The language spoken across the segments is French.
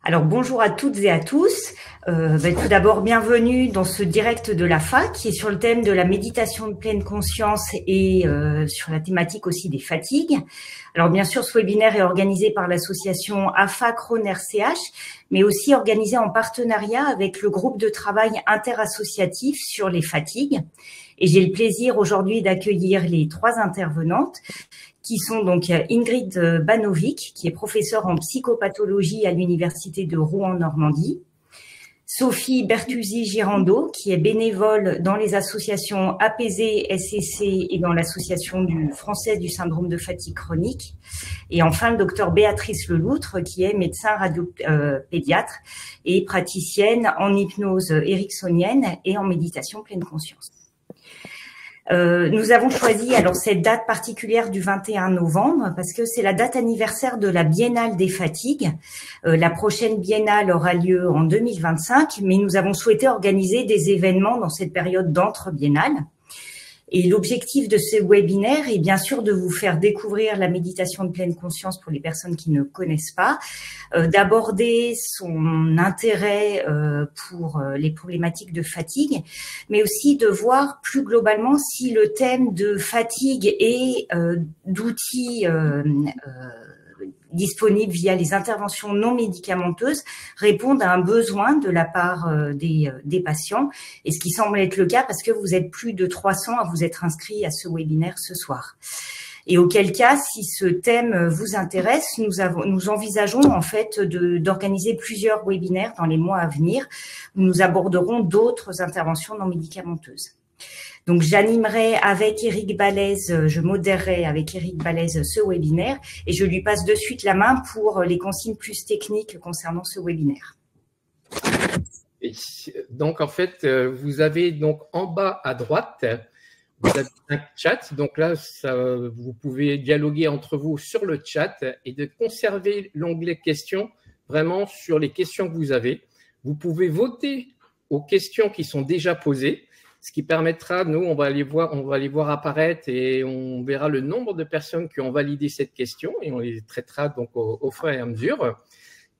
Alors bonjour à toutes et à tous. Tout d'abord, bienvenue dans ce direct de la FA qui est sur le thème de la méditation de pleine conscience et sur la thématique aussi des fatigues. Alors bien sûr, ce webinaire est organisé par l'association AFA Crohn RCH, mais aussi organisé en partenariat avec le groupe de travail interassociatif sur les fatigues. Et j'ai le plaisir aujourd'hui d'accueillir les trois intervenantes qui sont donc Ingrid Banovic, qui est professeure en psychopathologie à l'Université de Rouen-Normandie, Sophie Bertuzzi-Girando, qui est bénévole dans les associations APZ, SCC et dans l'association française du syndrome de fatigue chronique, et enfin le docteur Béatrice Leloutre, qui est médecin pédiatre et praticienne en hypnose ericksonienne et en méditation pleine conscience. Nous avons choisi alors cette date particulière du 21 novembre parce que c'est la date anniversaire de la Biennale des fatigues. La prochaine biennale aura lieu en 2025, mais nous avons souhaité organiser des événements dans cette période d'entre-biennale. Et l'objectif de ce webinaire est bien sûr de vous faire découvrir la méditation de pleine conscience pour les personnes qui ne connaissent pas, d'aborder son intérêt pour les problématiques de fatigue, mais aussi de voir plus globalement si le thème de fatigue et d'outils disponibles via les interventions non médicamenteuses répondent à un besoin de la part des patients, et ce qui semble être le cas parce que vous êtes plus de 300 à vous être inscrits à ce webinaire ce soir. Et auquel cas, si ce thème vous intéresse, nous envisageons en fait d'organiser plusieurs webinaires dans les mois à venir où nous aborderons d'autres interventions non médicamenteuses. Donc, j'animerai avec Éric Balèze, je modérerai avec Éric Balèze ce webinaire et je lui passe de suite la main pour les consignes plus techniques concernant ce webinaire. Et donc, en fait, vous avez donc en bas à droite, vous avez un chat. Donc là, vous pouvez dialoguer entre vous sur le chat et de conserver l'onglet questions vraiment sur les questions que vous avez. Vous pouvez voter aux questions qui sont déjà posées. Ce qui permettra, nous, on va les voir apparaître et on verra le nombre de personnes qui ont validé cette question et on les traitera donc au fur et à mesure.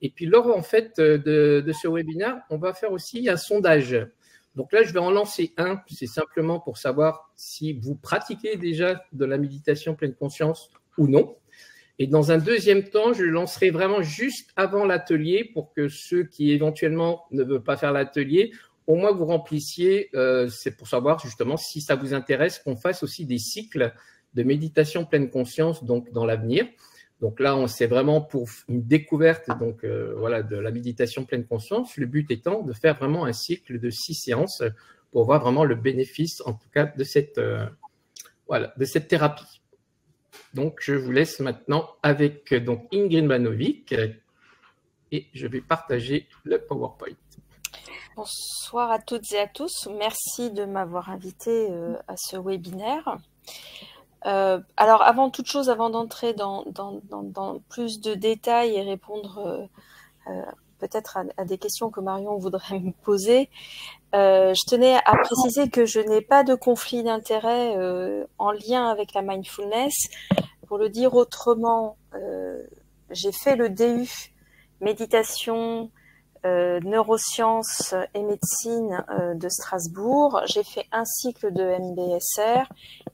Et puis, lors en fait de ce webinaire, on va faire aussi un sondage. Donc là, je vais en lancer un. C'est simplement pour savoir si vous pratiquez déjà de la méditation pleine conscience ou non. Et dans un deuxième temps, je le lancerai vraiment juste avant l'atelier pour que ceux qui éventuellement ne veulent pas faire l'atelier, au moins vous remplissiez, c'est pour savoir justement si ça vous intéresse qu'on fasse aussi des cycles de méditation pleine conscience donc dans l'avenir. Donc là, c'est vraiment pour une découverte donc voilà de la méditation pleine conscience. Le but étant de faire vraiment un cycle de 6 séances pour voir vraiment le bénéfice en tout cas de cette thérapie. Donc je vous laisse maintenant avec donc Ingrid Banovic et je vais partager le PowerPoint. Bonsoir à toutes et à tous. Merci de m'avoir invité à ce webinaire. Alors, avant toute chose, avant d'entrer dans plus de détails et répondre peut-être à des questions que Marion voudrait me poser, je tenais à préciser que je n'ai pas de conflit d'intérêt en lien avec la mindfulness. Pour le dire autrement, j'ai fait le DU méditation, neurosciences et médecine de Strasbourg. J'ai fait un cycle de MBSR,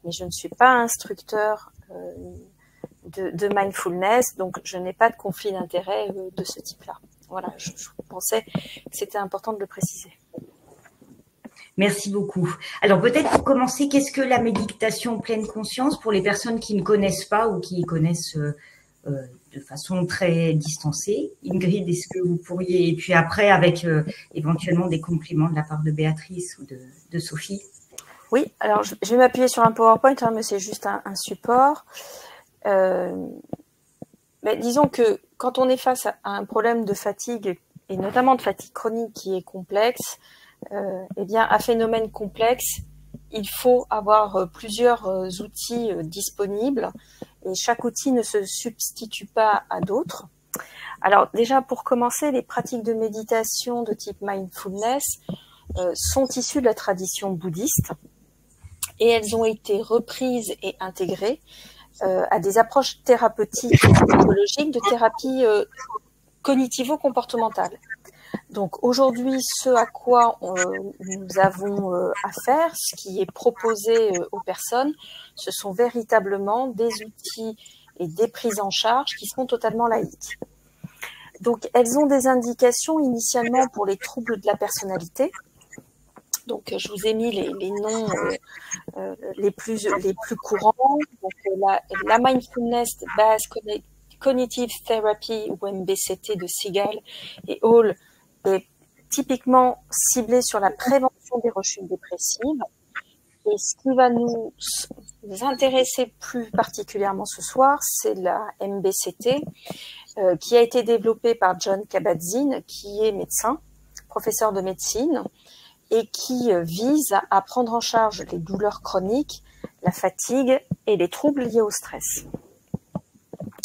mais je ne suis pas instructeur de mindfulness, donc je n'ai pas de conflit d'intérêt de ce type-là. Voilà, je pensais que c'était important de le préciser. Merci beaucoup. Alors peut-être pour commencer, qu'est-ce que la méditation pleine conscience pour les personnes qui ne connaissent pas ou qui connaissent de façon très distancée? Ingrid, est-ce que vous pourriez, et puis après avec éventuellement des compléments de la part de Béatrice ou de Sophie? Oui, alors je vais m'appuyer sur un PowerPoint, hein, mais c'est juste un support. Mais disons que quand on est face à un problème de fatigue, et notamment de fatigue chronique qui est complexe, eh bien, un phénomène complexe, il faut avoir plusieurs outils disponibles et chaque outil ne se substitue pas à d'autres. Alors déjà, pour commencer, les pratiques de méditation de type mindfulness sont issues de la tradition bouddhiste et elles ont été reprises et intégrées à des approches thérapeutiques et psychologiques de thérapie cognitivo-comportementales. Donc aujourd'hui, ce à quoi nous avons affaire, ce qui est proposé aux personnes, ce sont véritablement des outils et des prises en charge qui sont totalement laïques. Donc elles ont des indications initialement pour les troubles de la personnalité. Donc je vous ai mis les noms les plus courants. Donc la Mindfulness Based Cognitive Therapy ou MBCT de Segal et Hall est typiquement ciblée sur la prévention des rechutes dépressives. Et ce qui va nous intéresser plus particulièrement ce soir, c'est la MBCT qui a été développée par Jon Kabat-Zinn, qui est médecin, professeur de médecine, et qui vise à prendre en charge les douleurs chroniques, la fatigue et les troubles liés au stress.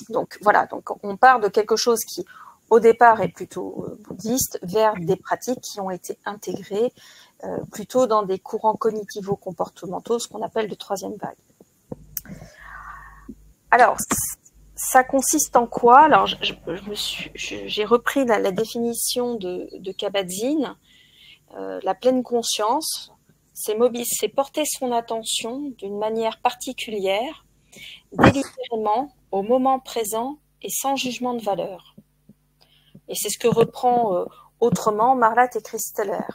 Donc voilà, donc on part de quelque chose qui, au départ, est plutôt bouddhiste, vers des pratiques qui ont été intégrées plutôt dans des courants cognitivo-comportementaux, ce qu'on appelle de troisième vague. Alors, ça consiste en quoi? Alors, j'ai repris la définition de Kabat-Zinn. La pleine conscience, c'est porter son attention d'une manière particulière, délibérément, au moment présent et sans jugement de valeur. Et c'est ce que reprend autrement Marlatt et Christeller.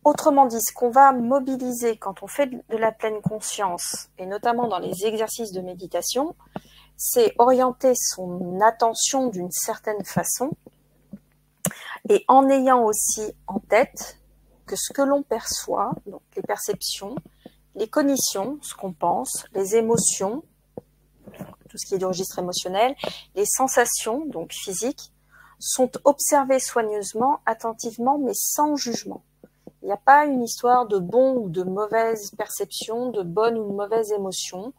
Autrement dit, ce qu'on va mobiliser quand on fait de la pleine conscience, et notamment dans les exercices de méditation, c'est orienter son attention d'une certaine façon, et en ayant aussi en tête que ce que l'on perçoit, donc les perceptions, les cognitions, ce qu'on pense, les émotions, tout ce qui est du registre émotionnel, les sensations, donc physiques, sont observées soigneusement, attentivement, mais sans jugement. Il n'y a pas une histoire de bon ou de mauvaise perception, de bonne ou de mauvaise émotion,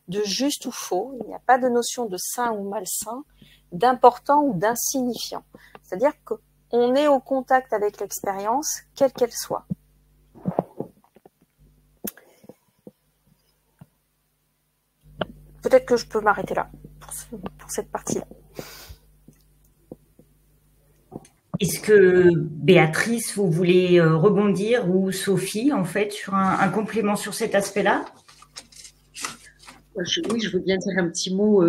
de juste ou faux. Il n'y a pas de notion de sain ou malsain, d'important ou d'insignifiant. C'est-à-dire qu'on est au contact avec l'expérience, quelle qu'elle soit. Peut-être que je peux m'arrêter là, pour cette partie-là. Est-ce que Béatrice, vous voulez rebondir, ou Sophie, en fait, sur un complément sur cet aspect-là? Oui, je veux bien dire un petit mot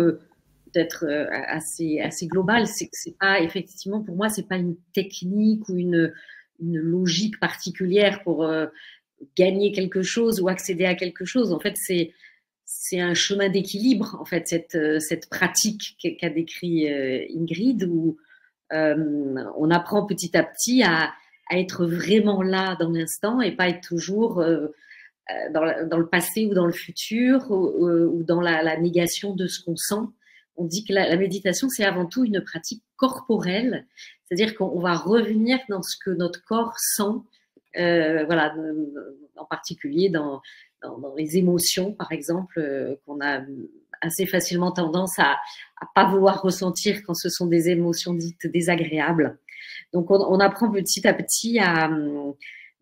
peut-être assez global. C'est pas, effectivement, pour moi, c'est pas une technique ou une logique particulière pour gagner quelque chose ou accéder à quelque chose. En fait, c'est un chemin d'équilibre, en fait, cette pratique qu'a décrit Ingrid, où on apprend petit à petit à être vraiment là dans l'instant et pas être toujours dans le passé ou dans le futur ou dans la négation de ce qu'on sent. On dit que la méditation, c'est avant tout une pratique corporelle, c'est-à-dire qu'on va revenir dans ce que notre corps sent, voilà, en particulier dans les émotions, par exemple, qu'on a assez facilement tendance à pas vouloir ressentir quand ce sont des émotions dites désagréables. Donc, on apprend petit à petit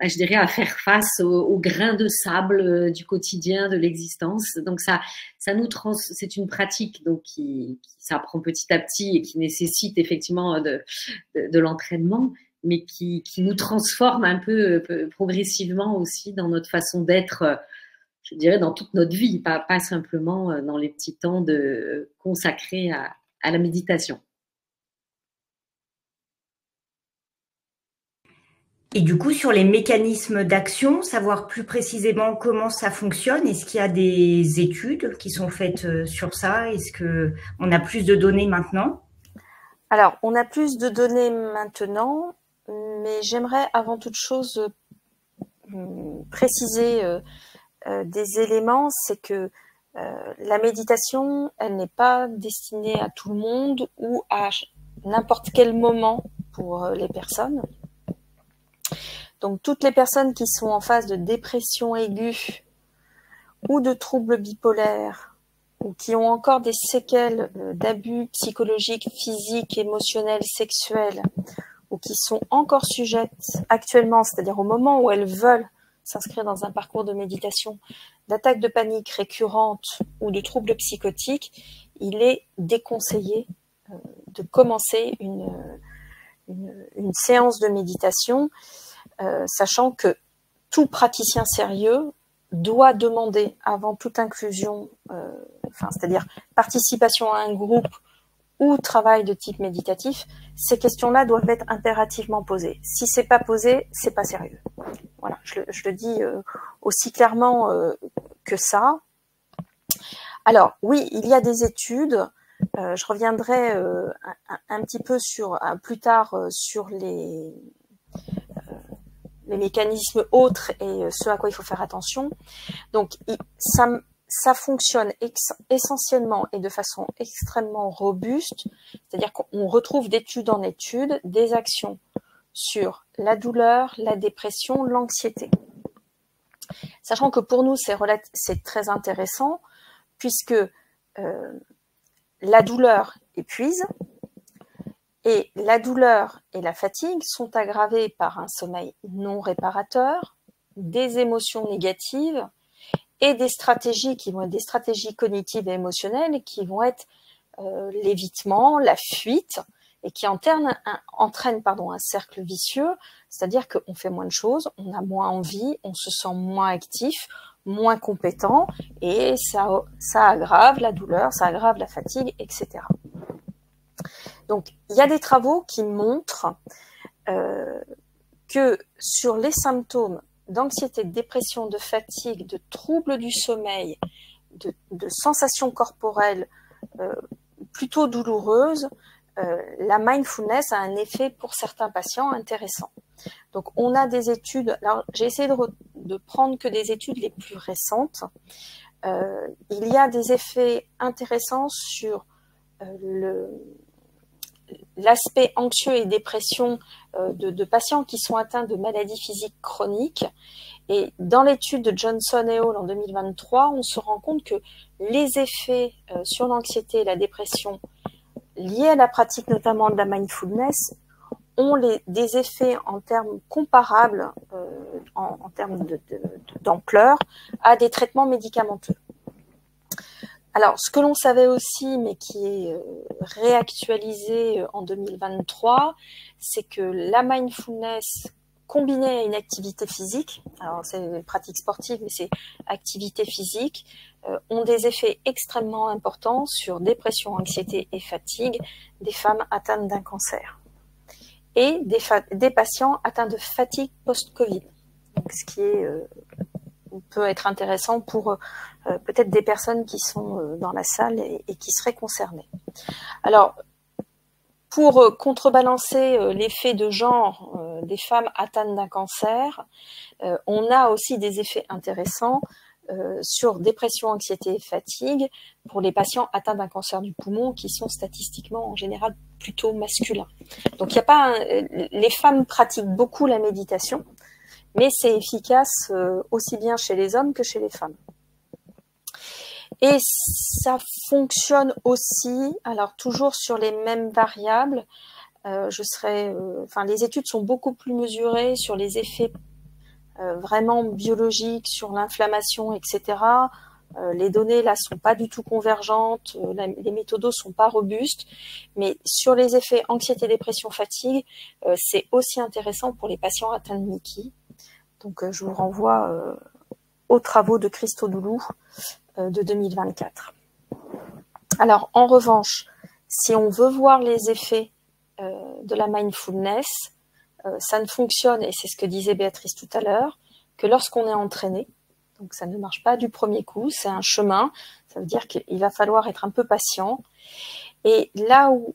je dirais, à faire face aux grains de sable du quotidien, de l'existence. Donc, c'est une pratique donc qui s'apprend petit à petit et qui nécessite effectivement de l'entraînement, mais qui nous transforme un peu progressivement aussi dans notre façon d'être, je dirais, dans toute notre vie, pas simplement dans les petits temps consacrés à la méditation. Et du coup, sur les mécanismes d'action, savoir plus précisément comment ça fonctionne, est-ce qu'il y a des études qui sont faites sur ça? Est-ce qu'on a plus de données maintenant? Alors, on a plus de données maintenant, mais j'aimerais avant toute chose préciser des éléments. C'est que la méditation, elle n'est pas destinée à tout le monde ou à n'importe quel moment pour les personnes. Donc, toutes les personnes qui sont en phase de dépression aiguë ou de troubles bipolaires ou qui ont encore des séquelles d'abus psychologiques, physiques, émotionnels, sexuels ou qui sont encore sujettes actuellement, c'est-à-dire au moment où elles veulent s'inscrire dans un parcours de méditation, d'attaques de panique récurrentes ou de troubles psychotiques, il est déconseillé de commencer une séance de méditation, sachant que tout praticien sérieux doit demander avant toute inclusion, c'est-à-dire participation à un groupe ou travail de type méditatif, ces questions-là doivent être impérativement posées. Si c'est pas posé, c'est pas sérieux. Voilà, je le dis aussi clairement que ça. Alors oui, il y a des études. Je reviendrai un petit peu plus tard sur les mécanismes autres et ce à quoi il faut faire attention. Donc ça fonctionne essentiellement et de façon extrêmement robuste, c'est-à-dire qu'on retrouve d'étude en étude des actions sur la douleur, la dépression, l'anxiété. Sachant que pour nous, c'est très intéressant, puisque la douleur épuise, et la douleur et la fatigue sont aggravées par un sommeil non réparateur, des émotions négatives, et des stratégies qui vont être des stratégies cognitives et émotionnelles qui vont être l'évitement, la fuite, et qui entraînent un cercle vicieux, c'est-à-dire qu'on fait moins de choses, on a moins envie, on se sent moins actif, moins compétent, et ça aggrave la douleur, ça aggrave la fatigue, etc. Donc, il y a des travaux qui montrent que sur les symptômes d'anxiété, de dépression, de fatigue, de troubles du sommeil, de sensations corporelles plutôt douloureuses, la mindfulness a un effet pour certains patients intéressant. Donc on a des études, alors j'ai essayé de prendre que des études les plus récentes. Il y a des effets intéressants sur l'aspect anxieux et dépression de patients qui sont atteints de maladies physiques chroniques. Et dans l'étude de Johnson et al. En 2023, on se rend compte que les effets sur l'anxiété et la dépression liés à la pratique notamment de la mindfulness ont des effets en termes comparables, en termes d'ampleur, à des traitements médicamenteux. Alors, ce que l'on savait aussi, mais qui est réactualisé en 2023, c'est que la mindfulness combinée à une activité physique, alors c'est une pratique sportive, mais c'est activité physique, ont des effets extrêmement importants sur dépression, anxiété et fatigue des femmes atteintes d'un cancer et des patients atteints de fatigue post-Covid, donc ce qui est peut être intéressant pour peut-être des personnes qui sont dans la salle et qui seraient concernées. Alors, pour contrebalancer l'effet de genre des femmes atteintes d'un cancer, on a aussi des effets intéressants sur dépression, anxiété et fatigue pour les patients atteints d'un cancer du poumon qui sont statistiquement en général plutôt masculins. Donc, il y a pas les femmes pratiquent beaucoup la méditation, mais c'est efficace aussi bien chez les hommes que chez les femmes. Et ça fonctionne aussi, alors toujours sur les mêmes variables, les études sont beaucoup plus mesurées sur les effets vraiment biologiques, sur l'inflammation, etc. Les données là sont pas du tout convergentes, les méthodos sont pas robustes, mais sur les effets anxiété, dépression, fatigue, c'est aussi intéressant pour les patients atteints de Miki. Donc je vous renvoie aux travaux de Christodoulou de 2024. Alors en revanche, si on veut voir les effets de la mindfulness, ça ne fonctionne, et c'est ce que disait Béatrice tout à l'heure, que lorsqu'on est entraîné. Donc ça ne marche pas du premier coup, c'est un chemin, ça veut dire qu'il va falloir être un peu patient. Et là où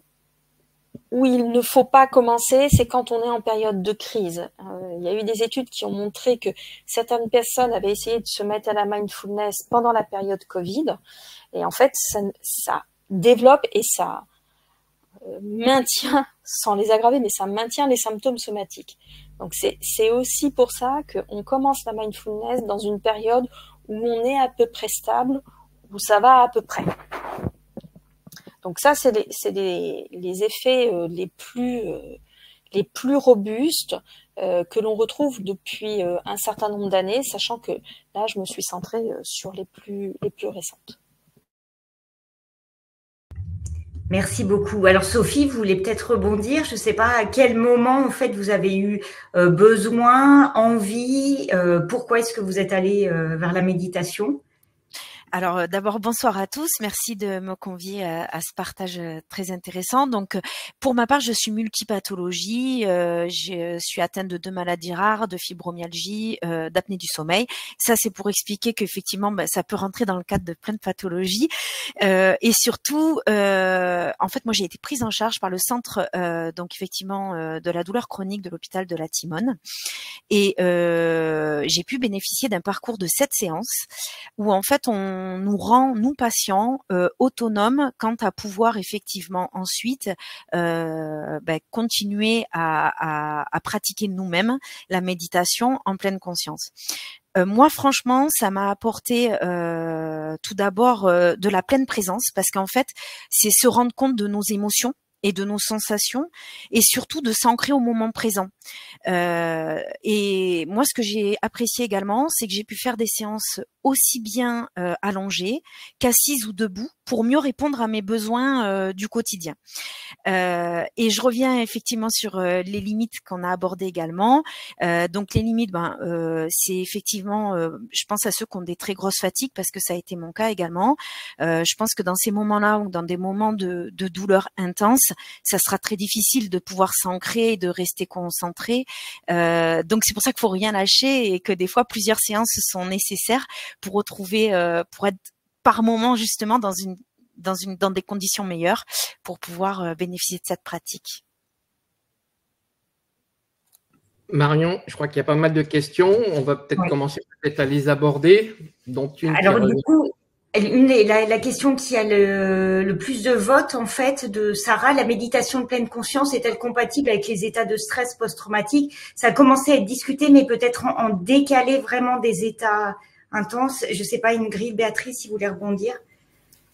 il ne faut pas commencer, c'est quand on est en période de crise. Il y a eu des études qui ont montré que certaines personnes avaient essayé de se mettre à la mindfulness pendant la période Covid, et en fait ça développe et ça maintient, sans les aggraver, mais ça maintient les symptômes somatiques. Donc c'est aussi pour ça qu'on commence la mindfulness dans une période où on est à peu près stable, où ça va à peu près. Donc ça, c'est les effets les plus robustes que l'on retrouve depuis un certain nombre d'années, sachant que là, je me suis centrée sur les plus récentes. Merci beaucoup. Alors Sophie, vous voulez peut-être rebondir. Je ne sais pas à quel moment en fait vous avez eu besoin, envie. Pourquoi est-ce que vous êtes allé vers la méditation? Alors d'abord bonsoir à tous, merci de me convier à ce partage très intéressant. Donc pour ma part, je suis multipathologie, je suis atteinte de 2 maladies rares, de fibromyalgie, d'apnée du sommeil. Ça c'est pour expliquer qu'effectivement ça peut rentrer dans le cadre de plein de pathologies. Et surtout, en fait moi j'ai été prise en charge par le centre donc effectivement de la douleur chronique de l'hôpital de la Timone. Et j'ai pu bénéficier d'un parcours de 7 séances où en fait on nous rend, nous patients, autonomes quant à pouvoir effectivement ensuite continuer à pratiquer nous-mêmes la méditation en pleine conscience. Moi, franchement, ça m'a apporté tout d'abord de la pleine présence parce qu'en fait, c'est se rendre compte de nos émotions et de nos sensations et surtout de s'ancrer au moment présent. Et moi, ce que j'ai apprécié également, c'est que j'ai pu faire des séances aussi bien allongées qu'assises ou debout pour mieux répondre à mes besoins du quotidien. Et je reviens effectivement sur les limites qu'on a abordées également. Donc les limites, c'est effectivement, je pense à ceux qui ont des très grosses fatigues parce que ça a été mon cas également. Je pense que dans ces moments-là ou dans des moments de douleur intense, ça sera très difficile de pouvoir s'ancrer et de rester concentré. Donc c'est pour ça qu'il faut rien lâcher et que des fois plusieurs séances sont nécessaires pour retrouver, pour être par moment justement dans des conditions meilleures pour pouvoir bénéficier de cette pratique. Marion, je crois qu'il y a pas mal de questions. On va peut-être commencer à les aborder. Donc, alors du coup, la question qui a le plus de votes en fait de Sarah, la méditation de pleine conscience est-elle compatible avec les états de stress post-traumatique? Ça a commencé à être discuté, mais peut-être en décalé vraiment des états intenses. Je ne sais pas, Ingrid, Béatrice, si vous voulez rebondir.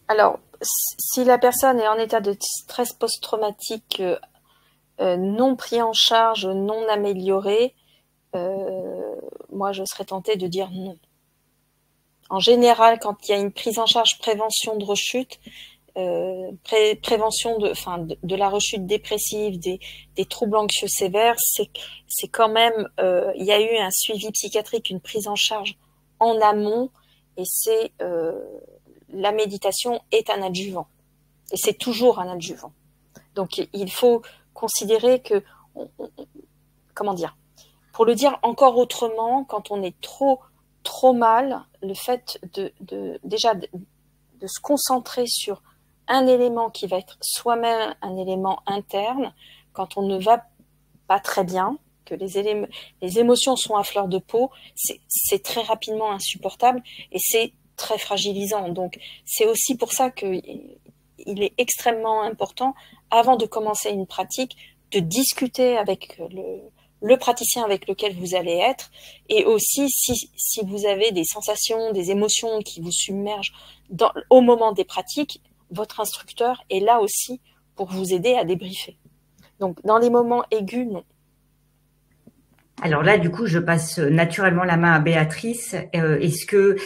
Alors, si la personne est en état de stress post-traumatique non pris en charge, non amélioré, moi je serais tentée de dire non. En général, quand il y a une prise en charge prévention de rechute, prévention de la rechute dépressive, des troubles anxieux sévères, c'est quand même, il y a eu un suivi psychiatrique, une prise en charge en amont, et c'est la méditation est un adjuvant, et c'est toujours un adjuvant. Donc il faut considérer que, comment dire, pour le dire encore autrement, quand on est trop mal, le fait déjà de se concentrer sur un élément qui va être soi-même un élément interne, quand on ne va pas très bien, que les émotions sont à fleur de peau, c'est très rapidement insupportable et c'est très fragilisant. Donc c'est aussi pour ça qu'il est extrêmement important, avant de commencer une pratique, de discuter avec le praticien avec lequel vous allez être, et aussi si vous avez des sensations, des émotions qui vous submergent au moment des pratiques, votre instructeur est là aussi pour vous aider à débriefer. Donc dans les moments aigus, non. Alors là, du coup, je passe naturellement la main à Béatrice. Est-ce que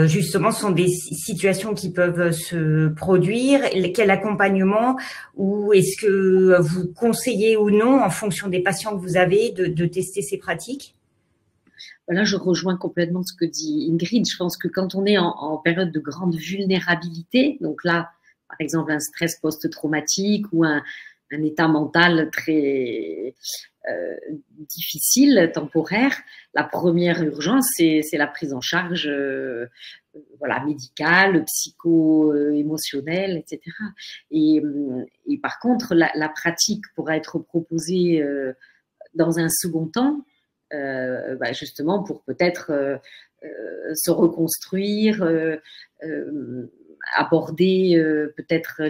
justement, ce sont des situations qui peuvent se produire? Quel accompagnement? Ou est-ce que vous conseillez ou non, en fonction des patients que vous avez, de tester ces pratiques? Là, je rejoins complètement ce que dit Ingrid. Je pense que quand on est en période de grande vulnérabilité, donc là, par exemple, un stress post-traumatique ou un état mental très difficile, temporaire, la première urgence, c'est la prise en charge médicale, psycho-émotionnelle, etc. Et par contre, la pratique pourra être proposée dans un second temps, justement pour peut-être se reconstruire, aborder peut-être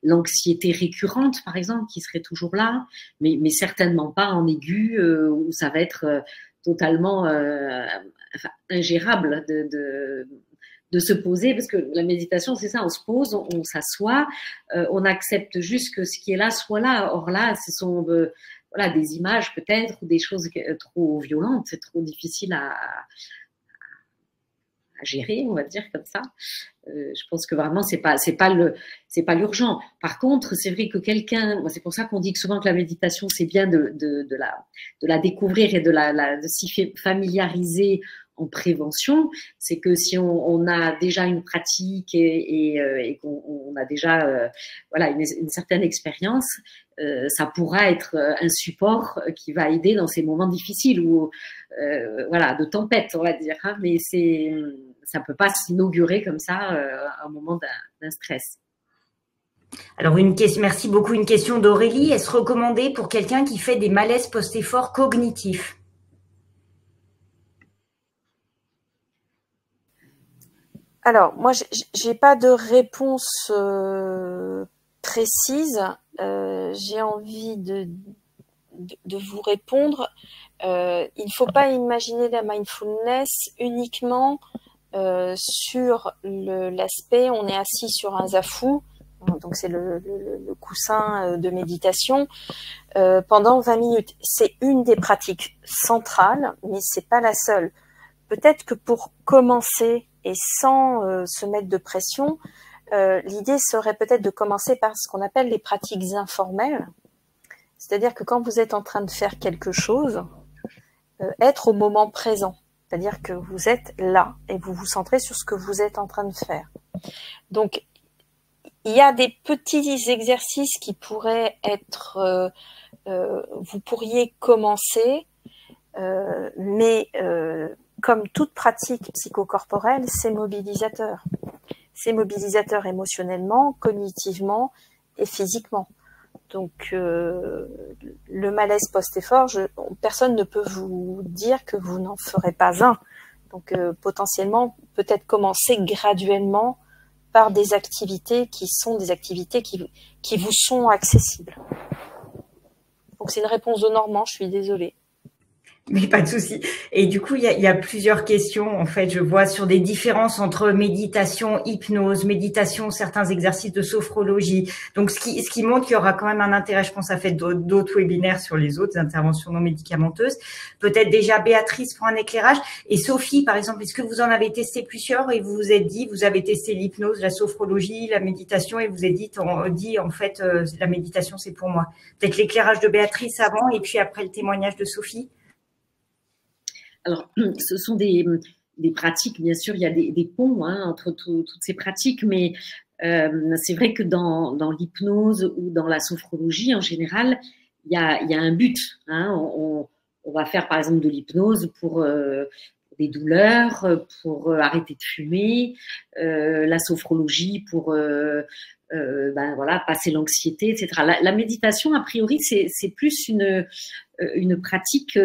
l'anxiété récurrente, par exemple, qui serait toujours là, mais certainement pas en aigu, où ça va être totalement ingérable de se poser, parce que la méditation, c'est ça, on se pose, on s'assoit, on accepte juste que ce qui est là soit là. Or là, ce sont des images peut-être, ou des choses trop violentes, c'est trop difficile à gérer, on va dire comme ça. Je pense que vraiment c'est pas l'urgent. Par contre, c'est vrai que c'est pour ça qu'on dit que souvent que la méditation c'est bien de la découvrir et de s'y familiariser en prévention. C'est que si on a déjà une pratique et qu'on a déjà voilà une certaine expérience, ça pourra être un support qui va aider dans ces moments difficiles ou voilà de tempête, on va dire. Hein, mais ça peut pas s'inaugurer comme ça à un moment d'un stress. Alors merci beaucoup. Une question d'Aurélie. Est-ce recommandé pour quelqu'un qui fait des malaises post-effort cognitifs? Alors, moi, j'ai pas de réponse précise. J'ai envie de vous répondre. Il ne faut pas imaginer la mindfulness uniquement sur l'aspect on est assis sur un zafou, donc c'est le coussin de méditation, pendant 20 minutes. C'est une des pratiques centrales, mais c'est pas la seule. Peut-être que pour commencer et sans se mettre de pression, l'idée serait peut-être de commencer par ce qu'on appelle les pratiques informelles. C'est-à-dire que quand vous êtes en train de faire quelque chose, être au moment présent. C'est-à-dire que vous êtes là et vous vous centrez sur ce que vous êtes en train de faire. Donc, il y a des petits exercices qui pourraient être, vous pourriez commencer, mais comme toute pratique psychocorporelle, c'est mobilisateur. C'est mobilisateur émotionnellement, cognitivement et physiquement. Donc, le malaise post-effort, personne ne peut vous dire que vous n'en ferez pas un. Donc, potentiellement, peut-être commencer graduellement par des activités qui sont des activités qui vous sont accessibles. Donc, c'est une réponse de Normand, je suis désolée. Mais pas de souci. Et du coup, il y a plusieurs questions. En fait, je vois sur des différences entre méditation, hypnose, méditation, certains exercices de sophrologie. Donc, ce qui montre qu'il y aura quand même un intérêt. Je pense à fait d'autres webinaires sur les autres interventions non médicamenteuses. Peut-être déjà Béatrice pour un éclairage. Et Sophie, par exemple, est-ce que vous en avez testé plusieurs et vous vous êtes dit, vous avez testé l'hypnose, la sophrologie, la méditation et vous vous êtes dit en fait, la méditation, c'est pour moi. Peut-être l'éclairage de Béatrice avant et puis après le témoignage de Sophie. Alors, ce sont des pratiques, bien sûr, il y a des ponts entre toutes ces pratiques, mais c'est vrai que dans l'hypnose ou dans la sophrologie, en général, il y a un but. Hein. On va faire, par exemple, de l'hypnose pour des douleurs, pour arrêter de fumer, la sophrologie pour voilà, passer l'anxiété, etc. La méditation, a priori, c'est plus une pratique.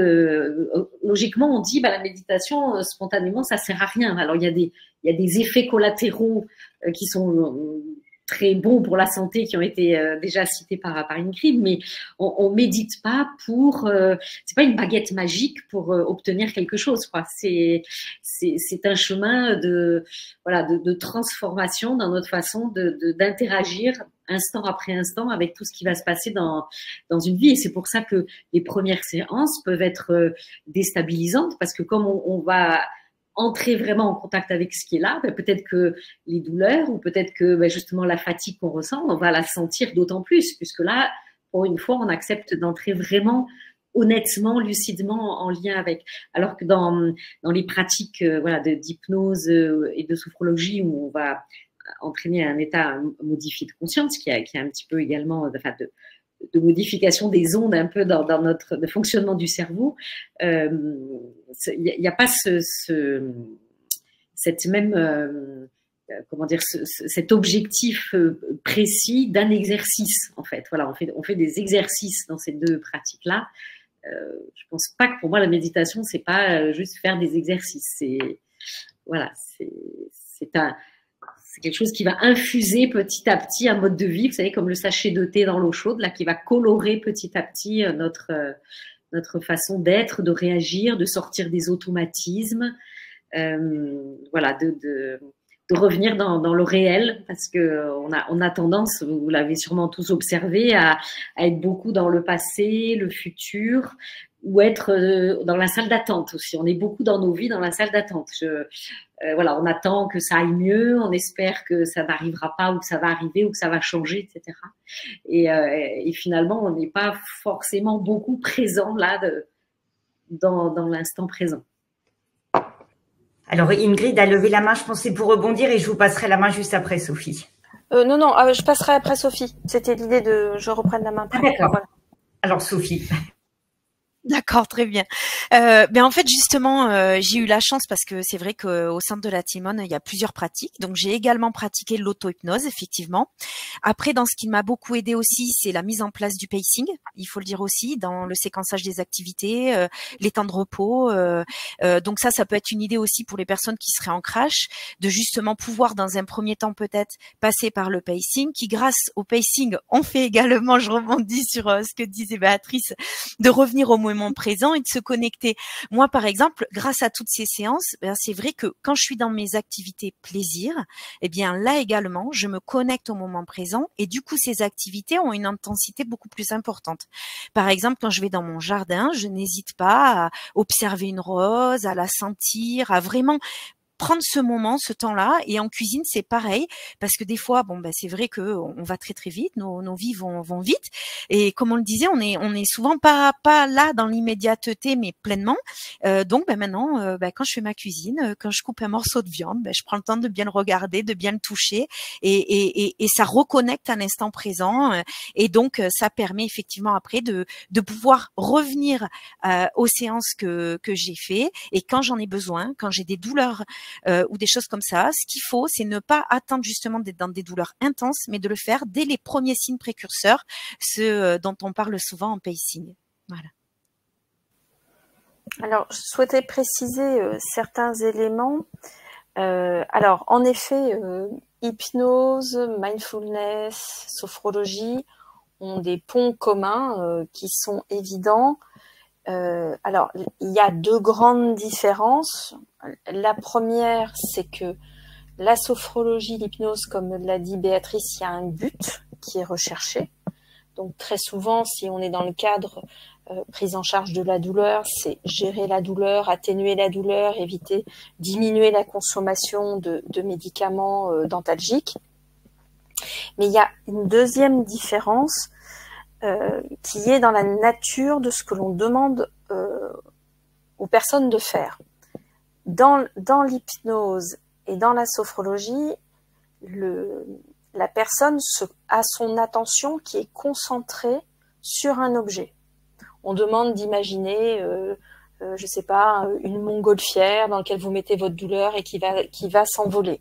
Logiquement, on dit la méditation, spontanément, ça sert à rien. Alors, il y a des effets collatéraux qui sont très bons pour la santé, qui ont été déjà cités par Ingrid, mais on médite pas pour. C'est pas une baguette magique pour obtenir quelque chose, quoi. C'est un chemin de transformation dans notre façon d'interagir instant après instant avec tout ce qui va se passer dans une vie. Et c'est pour ça que les premières séances peuvent être déstabilisantes, parce que comme on va entrer vraiment en contact avec ce qui est là, peut-être que les douleurs ou peut-être que justement la fatigue qu'on ressent, on va la sentir d'autant plus, puisque là, pour une fois, on accepte d'entrer vraiment honnêtement, lucidement en lien avec. Alors que dans les pratiques d'hypnose et de sophrologie, où on va entraîner un état modifié de conscience, qui a un petit peu également de modification des ondes un peu dans notre fonctionnement du cerveau, il n'y a pas cette même cet objectif précis d'un exercice, en fait. Voilà, on fait des exercices dans ces deux pratiques-là. Je pense pas que pour moi la méditation c'est pas juste faire des exercices. C'est quelque chose qui va infuser petit à petit un mode de vie, vous savez, comme le sachet de thé dans l'eau chaude, là, qui va colorer petit à petit notre façon d'être, de réagir, de sortir des automatismes, de revenir dans le réel, parce que on a tendance, vous l'avez sûrement tous observé, à être beaucoup dans le passé, le futur, ou être dans la salle d'attente aussi. On est beaucoup dans nos vies dans la salle d'attente. Voilà, on attend que ça aille mieux, on espère que ça n'arrivera pas ou que ça va arriver ou que ça va changer, etc. Et finalement, on n'est pas forcément beaucoup présent là dans l'instant présent. Alors Ingrid a levé la main, je pensais pour rebondir et je vous passerai la main juste après Sophie. Non, je passerai après Sophie. C'était l'idée de je reprenne la main après. D'accord. Voilà. Alors Sophie. D'accord, très bien. En fait, justement, j'ai eu la chance parce que c'est vrai qu'au sein de la Timone, il y a plusieurs pratiques. Donc, j'ai également pratiqué l'auto-hypnose, effectivement. Après, dans ce qui m'a beaucoup aidé aussi, c'est la mise en place du pacing. Il faut le dire aussi, dans le séquençage des activités, les temps de repos. Donc ça peut être une idée aussi pour les personnes qui seraient en crash, de justement pouvoir, dans un premier temps peut-être, passer par le pacing, qui grâce au pacing, on fait également, je rebondis sur ce que disait Béatrice, de revenir au moment présent et de se connecter. Moi, par exemple, grâce à toutes ces séances, c'est vrai que quand je suis dans mes activités plaisir, là également, je me connecte au moment présent et du coup, ces activités ont une intensité beaucoup plus importante. Par exemple, quand je vais dans mon jardin, je n'hésite pas à observer une rose, à la sentir, à vraiment prendre ce moment, ce temps-là. Et en cuisine, c'est pareil, parce que des fois, c'est vrai que on va très très vite, nos vies vont vite. Et comme on le disait, on est souvent pas là dans l'immédiateté, mais pleinement. Donc maintenant, quand je fais ma cuisine, quand je coupe un morceau de viande, je prends le temps de bien le regarder, de bien le toucher, et ça reconnecte à l'instant présent. Et donc ça permet effectivement après de pouvoir revenir aux séances que j'ai fait. Et quand j'en ai besoin, quand j'ai des douleurs ou des choses comme ça, ce qu'il faut, c'est ne pas attendre justement d'être dans des douleurs intenses, mais de le faire dès les premiers signes précurseurs, ceux dont on parle souvent en pacing. Voilà. Alors, je souhaitais préciser certains éléments. Alors, en effet, hypnose, mindfulness, sophrologie ont des ponts communs qui sont évidents. Alors, il y a deux grandes différences. La première, c'est que la sophrologie, l'hypnose, comme l'a dit Béatrice, il y a un but qui est recherché. Donc, très souvent, si on est dans le cadre prise en charge de la douleur, c'est gérer la douleur, atténuer la douleur, éviter, diminuer la consommation de médicaments dentalgiques. Mais il y a une deuxième différence qui est dans la nature de ce que l'on demande aux personnes de faire. Dans l'hypnose et dans la sophrologie, la personne a son attention qui est concentrée sur un objet. On demande d'imaginer, je sais pas, une montgolfière dans laquelle vous mettez votre douleur et qui va s'envoler.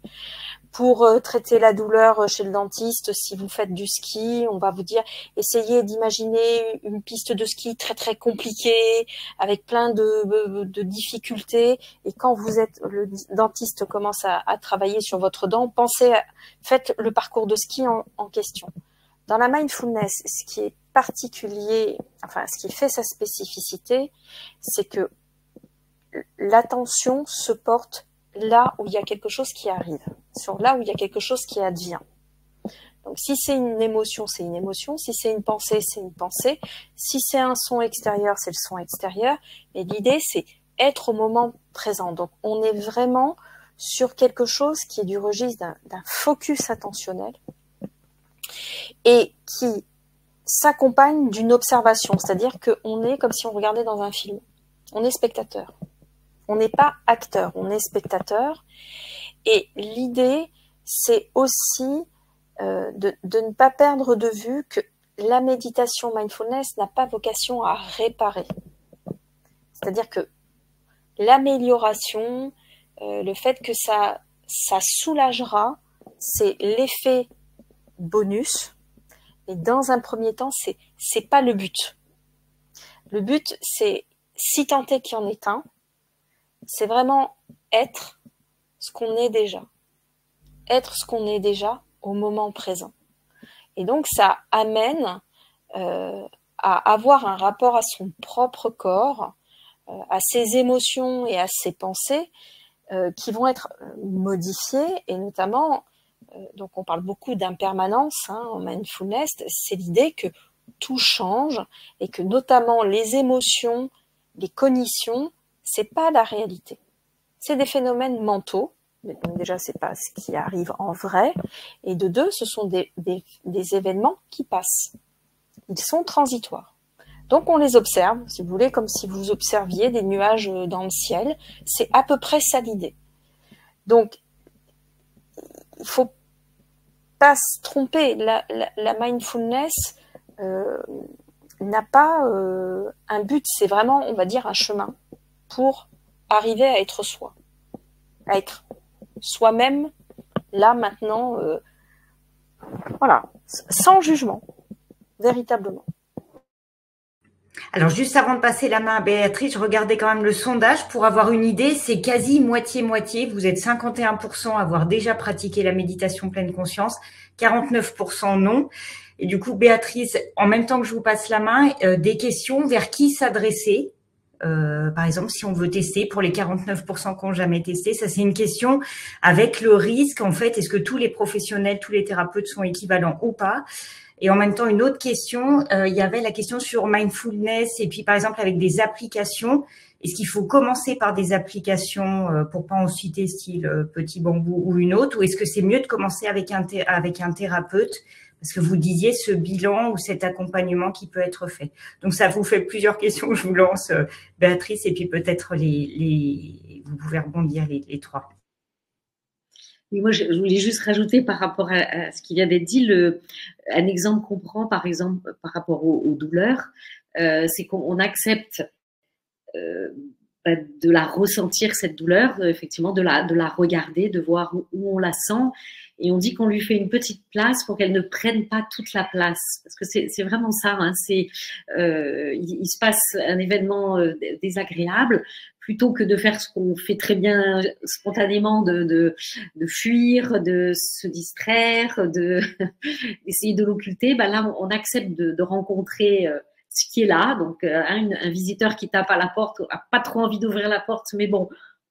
Pour traiter la douleur chez le dentiste, si vous faites du ski, on va vous dire essayez d'imaginer une piste de ski très très compliquée, avec plein de difficultés. Et quand le dentiste commence à travailler sur votre dent, faites le parcours de ski en question. Dans la mindfulness, ce qui est particulier, enfin ce qui fait sa spécificité, c'est que l'attention se porte là où il y a quelque chose qui arrive, sur là où il y a quelque chose qui advient. Donc si c'est une émotion, c'est une émotion, si c'est une pensée, c'est une pensée, si c'est un son extérieur, c'est le son extérieur, mais l'idée c'est être au moment présent. Donc on est vraiment sur quelque chose qui est du registre d'un focus attentionnel et qui s'accompagne d'une observation, c'est-à-dire qu'on est comme si on regardait dans un film, on est spectateur. On n'est pas acteur, on est spectateur. Et l'idée, c'est aussi de ne pas perdre de vue que la méditation mindfulness n'a pas vocation à réparer. C'est-à-dire que l'amélioration, le fait que ça soulagera, c'est l'effet bonus. Et dans un premier temps, c'est pas le but. Le but, c'est, si tant est qu'il y en ait un, c'est vraiment être ce qu'on est déjà. Être ce qu'on est déjà au moment présent. Et donc, ça amène à avoir un rapport à son propre corps, à ses émotions et à ses pensées qui vont être modifiées. Et notamment, donc on parle beaucoup d'impermanence en mindfulness, c'est l'idée que tout change et que notamment les émotions les cognitions, c'est pas la réalité. C'est des phénomènes mentaux. Donc déjà, c'est pas ce qui arrive en vrai. Et de deux, ce sont des événements qui passent. Ils sont transitoires. Donc on les observe, si vous voulez, comme si vous observiez des nuages dans le ciel. C'est à peu près ça l'idée. Donc, il faut pas se tromper. La mindfulness n'a pas un but. C'est vraiment, on va dire, un chemin pour arriver à être soi. À être soi-même, là, maintenant, voilà, sans jugement, véritablement. Alors, juste avant de passer la main à Béatrice, je regardais quand même le sondage pour avoir une idée. C'est quasi moitié-moitié. Vous êtes 51% à avoir déjà pratiqué la méditation pleine conscience, 49% non. Et du coup, Béatrice, en même temps que je vous passe la main, des questions vers qui s'adresser. Par exemple, si on veut tester pour les 49% qui n'ont jamais testé, ça c'est une question avec le risque, en fait, est-ce que tous les professionnels, tous les thérapeutes sont équivalents ou pas? Et en même temps, une autre question, il y avait la question sur mindfulness et puis par exemple avec des applications. Est-ce qu'il faut commencer par des applications pour pas en citer style Petit Bambou ou une autre, ou est-ce que c'est mieux de commencer avec un thérapeute? Parce que vous disiez ce bilan ou cet accompagnement qui peut être fait. Donc, ça vous fait plusieurs questions que je vous lance, Béatrice, et puis peut-être vous pouvez rebondir les trois. Oui, moi, je voulais juste rajouter par rapport à ce qui vient d'être dit, un exemple qu'on prend, par exemple, par rapport aux douleurs, c'est qu'on accepte de la ressentir, cette douleur, effectivement, de la regarder, de voir où on la sent. Et on dit qu'on lui fait une petite place pour qu'elle ne prenne pas toute la place. Parce que c'est vraiment ça. Hein, il se passe un événement désagréable. Plutôt que de faire ce qu'on fait très bien spontanément, de fuir, de se distraire, d'essayer de l'occulter, ben là, on accepte de rencontrer ce qui est là. Donc, un visiteur qui tape à la porte, a pas trop envie d'ouvrir la porte, mais bon,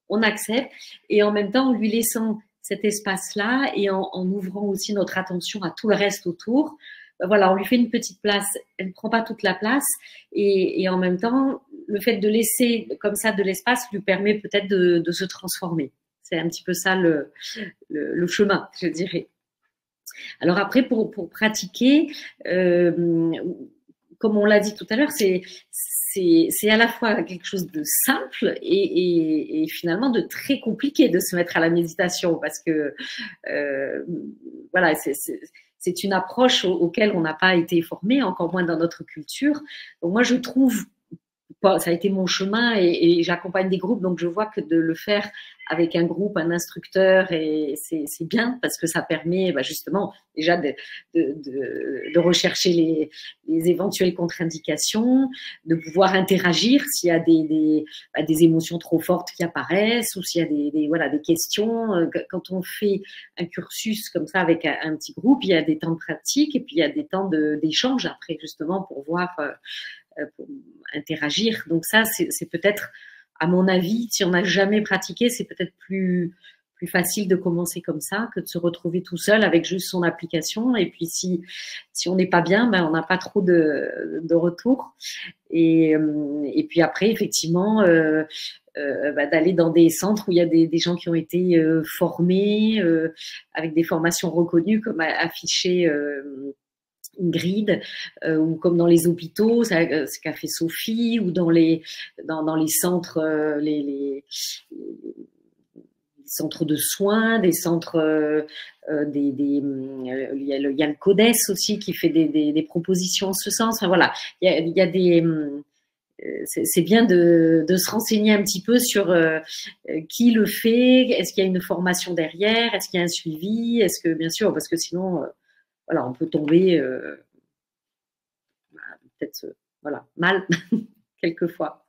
on accepte. Et en même temps, en lui laissant cet espace-là et en ouvrant aussi notre attention à tout le reste autour, ben voilà, on lui fait une petite place. Elle ne prend pas toute la place. Et en même temps, le fait de laisser comme ça de l'espace lui permet peut-être de se transformer. C'est un petit peu ça le chemin, je dirais. Alors après, pour pratiquer, comme on l'a dit tout à l'heure, c'est à la fois quelque chose de simple et finalement de très compliqué de se mettre à la méditation parce que voilà, c'est une approche auquel on n'a pas été formé, encore moins dans notre culture. Donc moi, je trouve, ça a été mon chemin et j'accompagne des groupes, donc je vois que de le faire avec un groupe, un instructeur, et c'est bien parce que ça permet justement déjà de rechercher les éventuelles contre-indications, de pouvoir interagir s'il y a des émotions trop fortes qui apparaissent ou s'il y a des questions. Quand on fait un cursus comme ça avec un petit groupe, il y a des temps de pratique et puis il y a des temps d'échange après justement pour voir pour interagir. Donc ça, c'est peut-être, à mon avis, si on n'a jamais pratiqué, c'est peut-être plus facile de commencer comme ça que de se retrouver tout seul avec juste son application. Et puis si on n'est pas bien, on n'a pas trop de retour. Et puis après, effectivement, d'aller dans des centres où il y a des gens qui ont été formés avec des formations reconnues, comme affiché Ingrid, ou comme dans les hôpitaux, ce qu'a fait Sophie, ou dans les centres, les centres de soins, des centres, il y a le CODES aussi qui fait des propositions en ce sens. Enfin, voilà, il y a des c'est bien de se renseigner un petit peu sur qui le fait, est-ce qu'il y a une formation derrière, est-ce qu'il y a un suivi, est-ce que, bien sûr, parce que sinon voilà, on peut tomber peut-être mal quelquefois.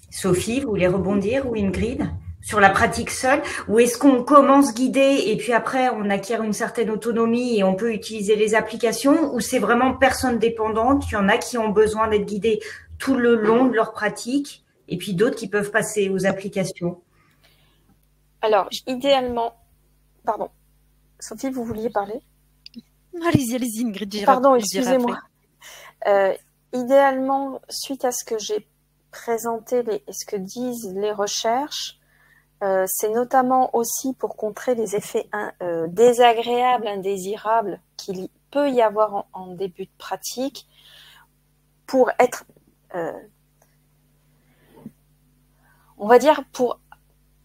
Sophie, vous voulez rebondir, ou Ingrid, sur la pratique seule, ou est-ce qu'on commence guidé et puis après on acquiert une certaine autonomie et on peut utiliser les applications, ou c'est vraiment personne dépendante? Il y en a qui ont besoin d'être guidés tout le long de leur pratique et puis d'autres qui peuvent passer aux applications. Alors, idéalement, pardon, Sophie, vous vouliez parler? Allez-y, Ingrid. Pardon, excusez-moi. Idéalement, suite à ce que j'ai présenter ce que disent les recherches. C'est notamment aussi pour contrer les effets désagréables, indésirables qu'il peut y avoir en début de pratique, pour être, on va dire, pour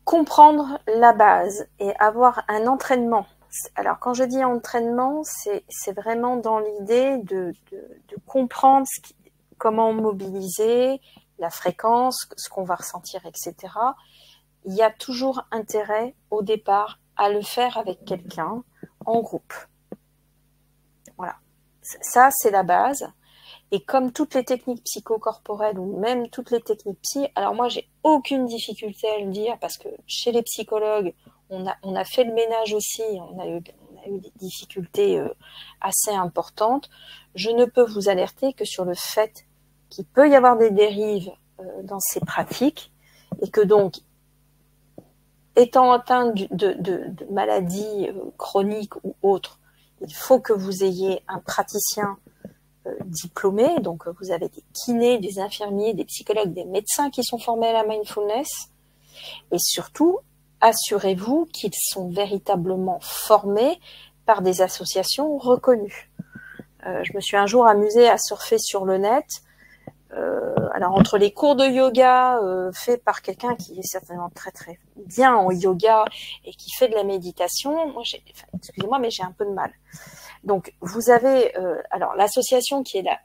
comprendre la base et avoir un entraînement. Alors, quand je dis entraînement, c'est vraiment dans l'idée de comprendre comment mobiliser, la fréquence, ce qu'on va ressentir, etc. Il y a toujours intérêt, au départ, à le faire avec quelqu'un, en groupe. Voilà. Ça, c'est la base. Et comme toutes les techniques psychocorporelles ou même toutes les techniques psy, alors moi, j'ai aucune difficulté à le dire parce que chez les psychologues, on a fait le ménage aussi, on a eu des difficultés assez importantes. Je ne peux vous alerter que sur le fait qu'il peut y avoir des dérives dans ces pratiques et que donc, étant atteint de maladies chroniques ou autres, il faut que vous ayez un praticien diplômés, donc vous avez des kinés, des infirmiers, des psychologues, des médecins qui sont formés à la mindfulness, et surtout, assurez-vous qu'ils sont véritablement formés par des associations reconnues. Je me suis un jour amusée à surfer sur le net, alors entre les cours de yoga faits par quelqu'un qui est certainement très très bien en yoga et qui fait de la méditation, moi excusez-moi mais j'ai un peu de mal. Donc, vous avez, alors l'association qui est la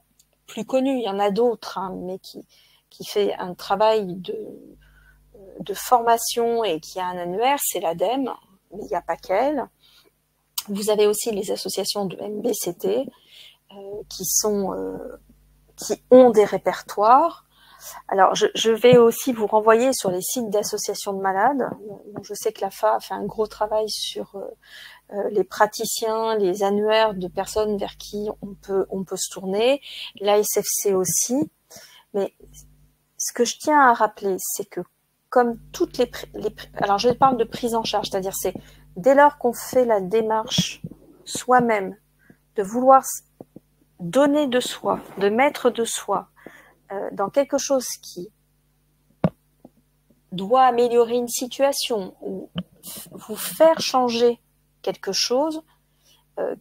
plus connue, il y en a d'autres, hein, mais qui fait un travail de formation et qui a un annuaire, c'est l'ADEME, mais il n'y a pas qu'elle. Vous avez aussi les associations de MBCT qui ont des répertoires. Alors, je vais aussi vous renvoyer sur les sites d'associations de malades. Je sais que l'AFA a fait un gros travail sur les praticiens, les annuaires de personnes vers qui on peut se tourner, l'ASFC aussi. Mais ce que je tiens à rappeler, c'est que comme toutes alors je parle de prise en charge, c'est-à-dire c'est dès lors qu'on fait la démarche soi-même de vouloir donner de soi, de mettre de soi dans quelque chose qui doit améliorer une situation ou vous faire changer quelque chose,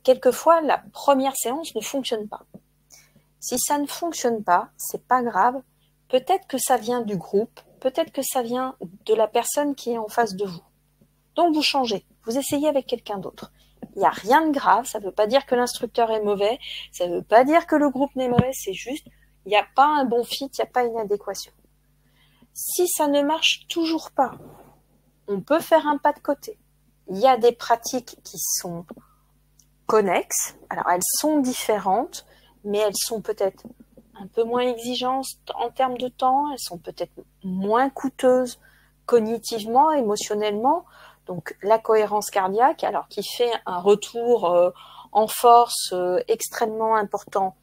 quelquefois la première séance ne fonctionne pas. Si ça ne fonctionne pas, c'est pas grave. Peut-être que ça vient du groupe, peut-être que ça vient de la personne qui est en face de vous. Donc vous changez, vous essayez avec quelqu'un d'autre. Il n'y a rien de grave, ça ne veut pas dire que l'instructeur est mauvais, ça ne veut pas dire que le groupe n'est mauvais, c'est juste, il n'y a pas un bon fit, il n'y a pas une adéquation. Si ça ne marche toujours pas, on peut faire un pas de côté. Il y a des pratiques qui sont connexes, alors elles sont différentes, mais elles sont peut-être un peu moins exigeantes en termes de temps, elles sont peut-être moins coûteuses cognitivement, émotionnellement. Donc la cohérence cardiaque, alors qui fait un retour en force extrêmement important.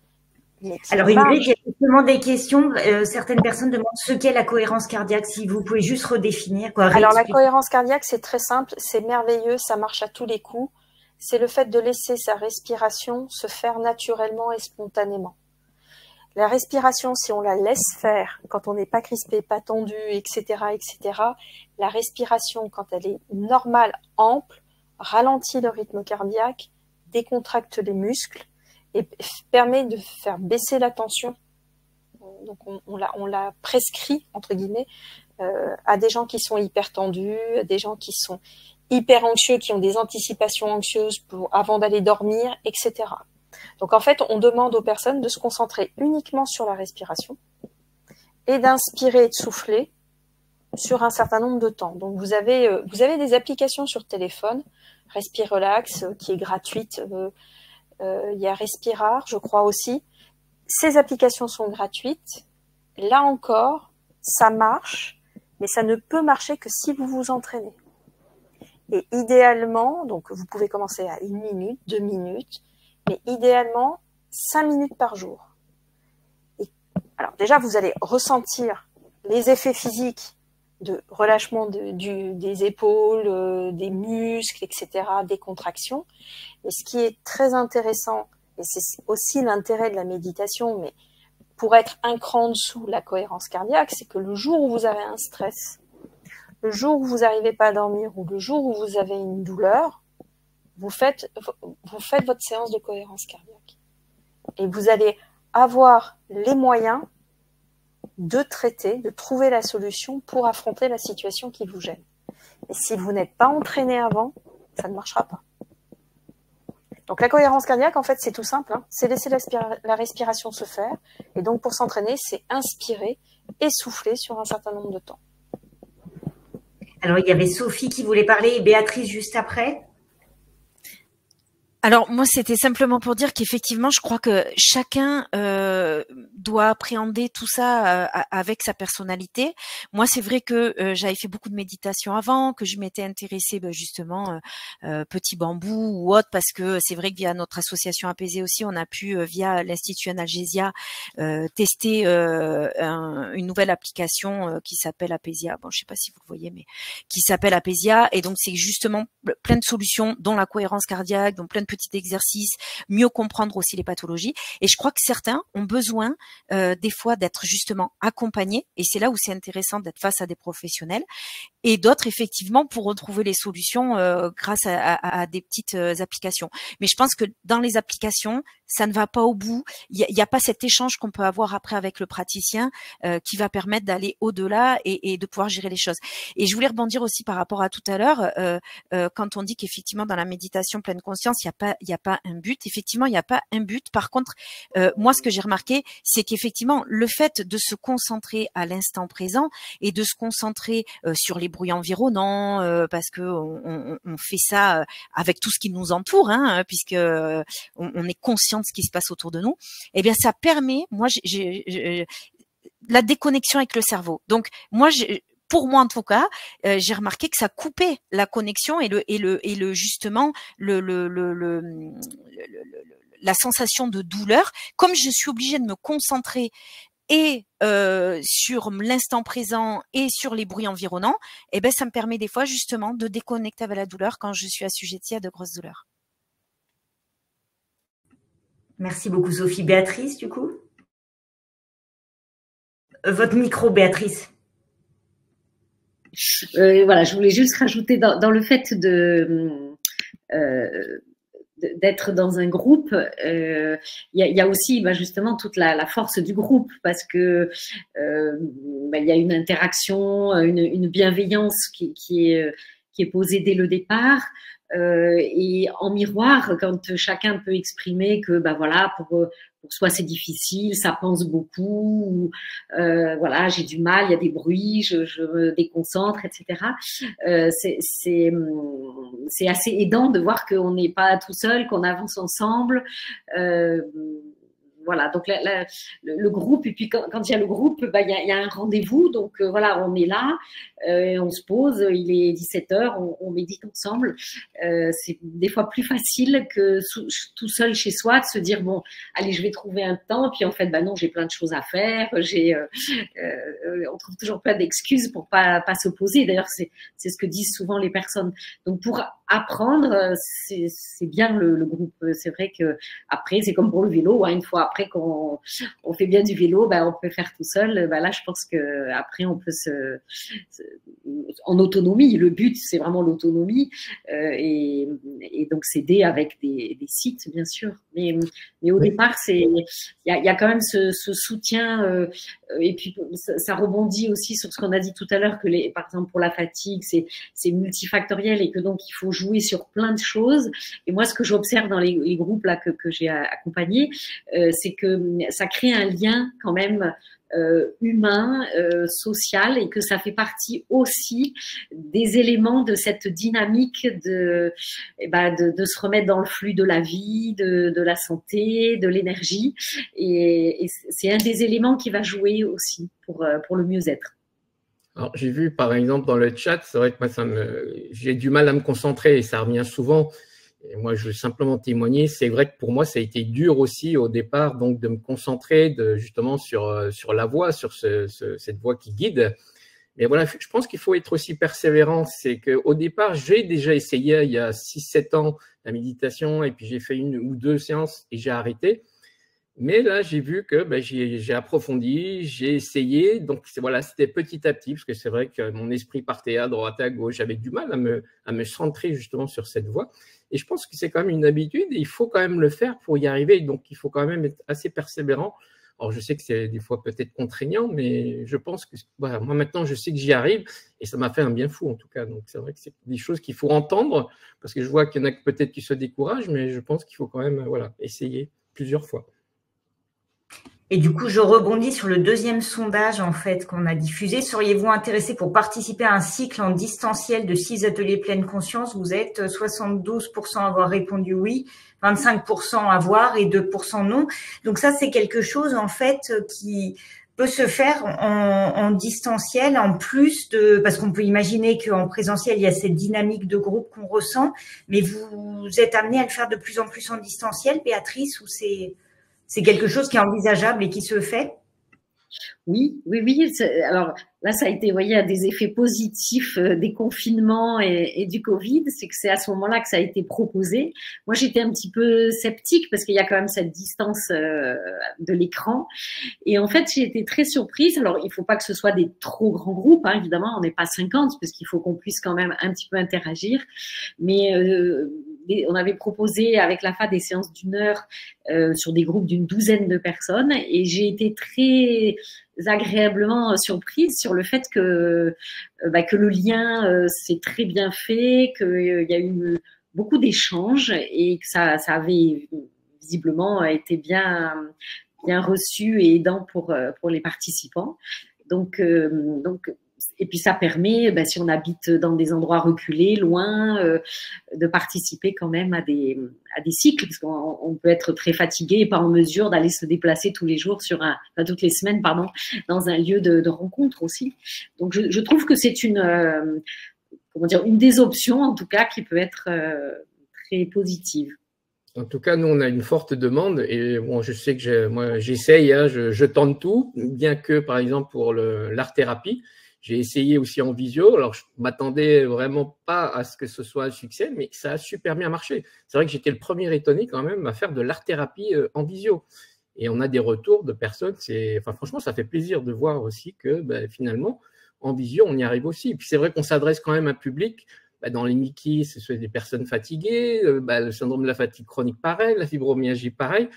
Alors Ingrid, il y a justement des questions. Certaines personnes demandent ce qu'est la cohérence cardiaque, si vous pouvez juste redéfinir. Alors la cohérence cardiaque, c'est très simple, c'est merveilleux, ça marche à tous les coups. C'est le fait de laisser sa respiration se faire naturellement et spontanément. La respiration, si on la laisse faire, quand on n'est pas crispé, pas tendu, etc., etc., la respiration, quand elle est normale, ample, ralentit le rythme cardiaque, décontracte les muscles et permet de faire baisser la tension. Donc on l'a prescrit, entre guillemets, à des gens qui sont hyper tendus, à des gens qui sont hyper anxieux, qui ont des anticipations anxieuses avant d'aller dormir, etc. Donc en fait, on demande aux personnes de se concentrer uniquement sur la respiration et d'inspirer et de souffler sur un certain nombre de temps. Donc vous avez des applications sur téléphone, Respirelax qui est gratuite, il y a Respirar, je crois aussi. Ces applications sont gratuites. Là encore, ça marche, mais ça ne peut marcher que si vous vous entraînez. Et idéalement, donc vous pouvez commencer à 1 minute, 2 minutes, mais idéalement 5 minutes par jour. Et, alors déjà, vous allez ressentir les effets physiques de relâchement des épaules, des muscles, etc., des contractions. Mais ce qui est très intéressant, et c'est aussi l'intérêt de la méditation, mais pour être un cran en dessous la cohérence cardiaque, c'est que le jour où vous avez un stress, le jour où vous n'arrivez pas à dormir ou le jour où vous avez une douleur, vous faites votre séance de cohérence cardiaque. Et vous allez avoir les moyens de traiter, de trouver la solution pour affronter la situation qui vous gêne. Et si vous n'êtes pas entraîné avant, ça ne marchera pas. Donc la cohérence cardiaque, en fait, c'est tout simple, hein. C'est laisser la respiration se faire. Et donc pour s'entraîner, c'est inspirer et souffler sur un certain nombre de temps. Alors il y avait Sophie qui voulait parler et Béatrice juste après. Alors moi, c'était simplement pour dire qu'effectivement, je crois que chacun doit appréhender tout ça avec sa personnalité. Moi, c'est vrai que j'avais fait beaucoup de méditation avant, que je m'étais intéressée justement Petit Bambou ou autre, parce que c'est vrai que via notre association Apaisée aussi, on a pu via l'Institut Analgesia tester une nouvelle application qui s'appelle Apésia. Bon, je sais pas si vous le voyez, mais qui s'appelle Apésia. Et donc, c'est justement plein de solutions, dont la cohérence cardiaque, dont plein de petits exercices, mieux comprendre aussi les pathologies. Et je crois que certains ont besoin des fois d'être justement accompagnés, et c'est là où c'est intéressant d'être face à des professionnels, et d'autres effectivement pour retrouver les solutions grâce à des petites applications. Mais je pense que dans les applications, ça ne va pas au bout. Il y a pas cet échange qu'on peut avoir après avec le praticien qui va permettre d'aller au-delà et de pouvoir gérer les choses. Et je voulais rebondir aussi par rapport à tout à l'heure, quand on dit qu'effectivement dans la méditation pleine conscience, il y a pas un but. Effectivement, il n'y a pas un but. Par contre, moi, ce que j'ai remarqué, c'est qu'effectivement, le fait de se concentrer à l'instant présent et de se concentrer sur les bruits environnants, parce que on fait ça avec tout ce qui nous entoure, hein, puisque on est conscient de ce qui se passe autour de nous. Eh bien, ça permet, moi, la déconnexion avec le cerveau. Donc, moi, pour moi en tout cas, j'ai remarqué que ça coupait la connexion et justement la sensation de douleur. Comme je suis obligée de me concentrer et sur l'instant présent et sur les bruits environnants, eh ben ça me permet des fois justement de déconnecter avec la douleur quand je suis assujettie à de grosses douleurs. Merci beaucoup Sophie. Béatrice, du coup, votre micro, Béatrice. Voilà, je voulais juste rajouter dans le fait d'être dans un groupe, il y a aussi justement toute la force du groupe, parce que il y a une interaction, une bienveillance qui est posée dès le départ. Et en miroir, quand chacun peut exprimer que voilà, pour soi c'est difficile, ça pense beaucoup, ou, voilà, j'ai du mal, il y a des bruits, je me déconcentre, etc. C'est assez aidant de voir qu'on n'est pas tout seul, qu'on avance ensemble. Voilà, donc le groupe, et puis quand il y a le groupe, il y a un rendez-vous, donc voilà, on est là, on se pose, il est 17h, on médite ensemble. C'est des fois plus facile que tout seul chez soi de se dire bon, allez, je vais trouver un temps, puis en fait, non, j'ai plein de choses à faire, on trouve toujours plein d'excuses pour pas se poser. D'ailleurs, c'est ce que disent souvent les personnes. Donc pour apprendre, c'est bien le groupe. C'est vrai que après, c'est comme pour le vélo, hein, une fois après qu'on fait bien du vélo, on peut faire tout seul. Là, je pense que après on peut en autonomie. Le but, c'est vraiment l'autonomie, et donc s'aider avec des sites, bien sûr. Mais au départ, il y a quand même ce soutien, et puis ça rebondit aussi sur ce qu'on a dit tout à l'heure, que par exemple pour la fatigue, c'est multifactoriel, et que donc il faut jouer sur plein de choses. Et moi, ce que j'observe dans les groupes là que j'ai accompagnés, c'est que ça crée un lien quand même humain, social, et que ça fait partie aussi des éléments de cette dynamique de se remettre dans le flux de la vie, de la santé, de l'énergie, et c'est un des éléments qui va jouer aussi pour le mieux-être. Alors, j'ai vu par exemple dans le chat, c'est vrai que moi j'ai du mal à me concentrer, et ça revient souvent. Et moi, je veux simplement témoigner. C'est vrai que pour moi, ça a été dur aussi au départ, donc de me concentrer justement sur la voix, sur cette voix qui guide. Mais voilà, je pense qu'il faut être aussi persévérant. C'est qu'au départ, j'ai déjà essayé il y a 6-7 ans la méditation, et puis j'ai fait 1 ou 2 séances et j'ai arrêté. Mais là, j'ai vu que j'ai approfondi, j'ai essayé. Donc, voilà, c'était petit à petit, parce que c'est vrai que mon esprit partait à droite, à gauche. J'avais du mal à me centrer justement sur cette voie. Et je pense que c'est quand même une habitude et il faut quand même le faire pour y arriver. Donc, il faut quand même être assez persévérant. Alors, je sais que c'est des fois peut-être contraignant, mais je pense que voilà, moi maintenant, je sais que j'y arrive et ça m'a fait un bien fou en tout cas. Donc, c'est vrai que c'est des choses qu'il faut entendre parce que je vois qu'il y en a peut-être qui se découragent, mais je pense qu'il faut quand même voilà, essayer plusieurs fois. Et du coup, je rebondis sur le deuxième sondage en fait qu'on a diffusé. Seriez-vous intéressé pour participer à un cycle en distanciel de 6 ateliers pleine conscience? Vous êtes 72% à avoir répondu oui, 25% à voir et 2% non. Donc ça, c'est quelque chose en fait qui peut se faire en distanciel, en plus de, parce qu'on peut imaginer qu'en présentiel, il y a cette dynamique de groupe qu'on ressent, mais vous êtes amené à le faire de plus en plus en distanciel, Béatrice, ou c'est quelque chose qui est envisageable et qui se fait? Oui. Alors là, ça a été, vous voyez, un des effets positifs des confinements et du Covid, c'est que c'est à ce moment-là que ça a été proposé. Moi, j'étais un petit peu sceptique parce qu'il y a quand même cette distance de l'écran. Et en fait, j'ai été très surprise. Alors, il faut pas que ce soit des trop grands groupes, hein, évidemment, on n'est pas 50 parce qu'il faut qu'on puisse quand même un petit peu interagir. Mais on avait proposé avec la FA des séances d'1 heure sur des groupes d'une douzaine de personnes et j'ai été très agréablement surprise sur le fait que le lien s'est très bien fait, qu'il y a eu beaucoup d'échanges et que ça avait visiblement été bien reçu et aidant pour les participants. Donc, et puis ça permet, si on habite dans des endroits reculés, loin, de participer quand même à des cycles, parce qu'on peut être très fatigué et pas en mesure d'aller se déplacer tous les jours toutes les semaines, pardon, dans un lieu de rencontre aussi. Donc je trouve que c'est une des options en tout cas qui peut être très positive. En tout cas, nous, on a une forte demande et bon, je sais que moi, j'essaye, hein, je tente tout, bien que, par exemple, pour l'art-thérapie, j'ai essayé aussi en visio. Alors, je m'attendais vraiment pas à ce que ce soit un succès, mais ça a super bien marché. C'est vrai que j'étais le premier étonné quand même à faire de l'art-thérapie en visio. Et on a des retours de personnes. Franchement, ça fait plaisir de voir aussi que finalement, en visio, on y arrive aussi. Et puis, c'est vrai qu'on s'adresse quand même à un public. Dans les Mickey, ce sont des personnes fatiguées, le syndrome de la fatigue chronique, pareil, la fibromyalgie, pareil.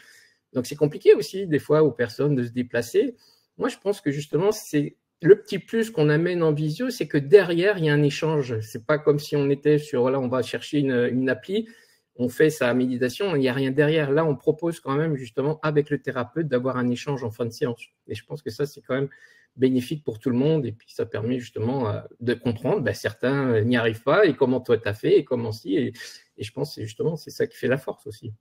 Donc, c'est compliqué aussi, des fois, aux personnes de se déplacer. Moi, je pense que justement, c'est le petit plus qu'on amène en visio, c'est que derrière, il y a un échange. C'est pas comme si on était sur, voilà, on va chercher une appli, on fait sa méditation, il n'y a rien derrière. Là, on propose quand même, justement, avec le thérapeute, d'avoir un échange en fin de séance. Et je pense que ça, c'est quand même bénéfique pour tout le monde et puis ça permet justement de comprendre, certains n'y arrivent pas et comment toi tu as fait et comment si et je pense que justement c'est ça qui fait la force aussi.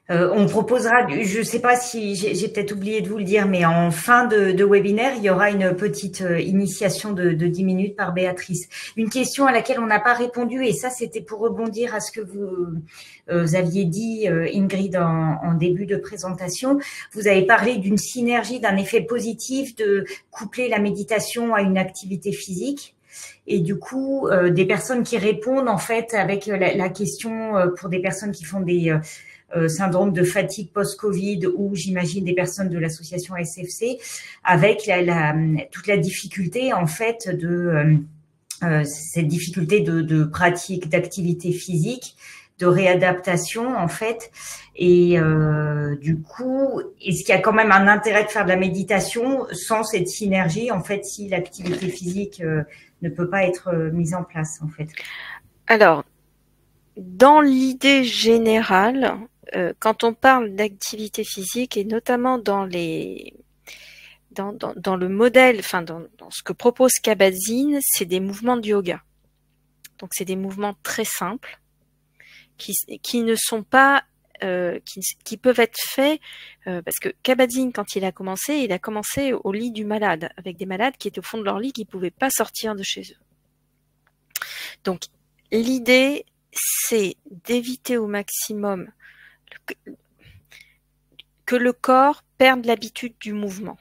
On proposera, je ne sais pas si j'ai peut-être oublié de vous le dire, mais en fin de webinaire, il y aura une petite initiation de 10 minutes par Béatrice. Une question à laquelle on n'a pas répondu, et ça c'était pour rebondir à ce que vous aviez dit, Ingrid, en début de présentation. Vous avez parlé d'une synergie, d'un effet positif de coupler la méditation à une activité physique. Et du coup, des personnes qui répondent en fait avec la question pour des personnes qui font des syndrome de fatigue post-Covid ou j'imagine des personnes de l'association SFC avec toute la difficulté en fait de cette difficulté de pratique d'activité physique, de réadaptation en fait et du coup est-ce qu'il y a quand même un intérêt de faire de la méditation sans cette synergie en fait si l'activité physique ne peut pas être mise en place en fait? Alors dans l'idée générale, quand on parle d'activité physique et notamment dans le modèle, dans ce que propose Kabat-Zinn, c'est des mouvements de yoga. Donc c'est des mouvements très simples qui ne sont pas qui peuvent être faits parce que Kabat-Zinn, quand il a commencé au lit du malade avec des malades qui étaient au fond de leur lit qui pouvaient pas sortir de chez eux. Donc l'idée c'est d'éviter au maximum que le corps perde l'habitude du mouvement.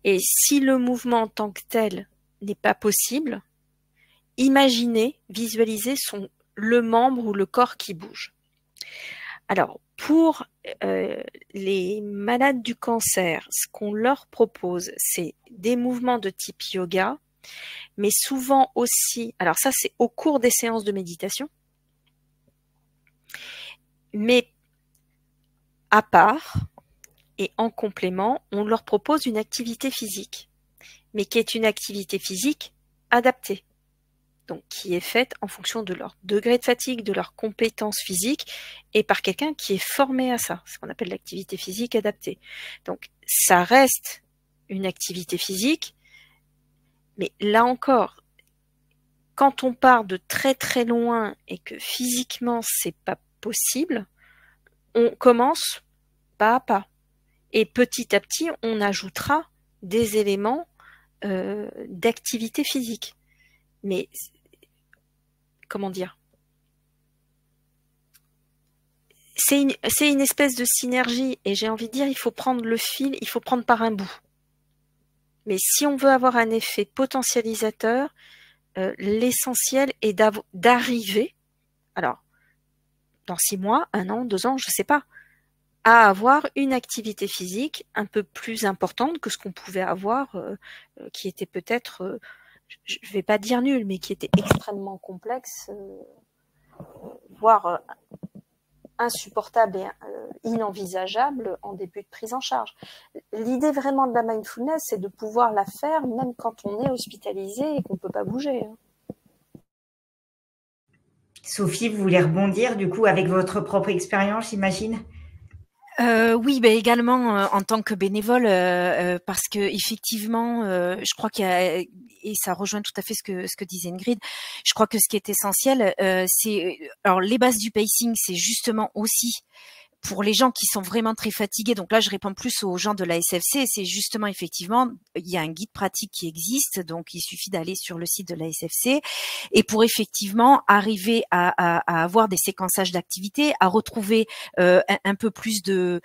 Et si le mouvement en tant que tel n'est pas possible, imaginez, visualisez le membre ou le corps qui bouge. Alors, pour les malades du cancer, ce qu'on leur propose, c'est des mouvements de type yoga, mais souvent aussi, alors ça c'est au cours des séances de méditation, mais à part et en complément, on leur propose une activité physique, mais qui est une activité physique adaptée. Donc, qui est faite en fonction de leur degré de fatigue, de leurs compétences physiques, et par quelqu'un qui est formé à ça, ce qu'on appelle l'activité physique adaptée. Donc, ça reste une activité physique, mais là encore, quand on part de très très loin et que physiquement c'est pas possible, on commence pas à pas. Et petit à petit, on ajoutera des éléments d'activité physique. Mais comment dire, c'est une espèce de synergie, et j'ai envie de dire, il faut prendre le fil, il faut prendre par un bout. Mais si on veut avoir un effet potentialisateur, l'essentiel est d'arriver, alors dans 6 mois, 1 an, 2 ans, je ne sais pas, à avoir une activité physique un peu plus importante que ce qu'on pouvait avoir, qui était peut-être, je ne vais pas dire nul, mais qui était extrêmement complexe, voire insupportable et inenvisageable en début de prise en charge. L'idée vraiment de la mindfulness, c'est de pouvoir la faire même quand on est hospitalisé et qu'on ne peut pas bouger. Sophie, vous voulez rebondir du coup avec votre propre expérience, j'imagine? Oui, ben également en tant que bénévole, parce que effectivement, je crois qu'il y a, et ça rejoint tout à fait ce que disait Ingrid. Je crois que ce qui est essentiel, c'est, alors les bases du pacing, c'est justement aussi pour les gens qui sont vraiment très fatigués. Donc là, je réponds plus aux gens de la SFC. C'est justement, effectivement, il y a un guide pratique qui existe, donc il suffit d'aller sur le site de la SFC, et pour effectivement arriver à avoir des séquençages d'activités, à retrouver un peu plus de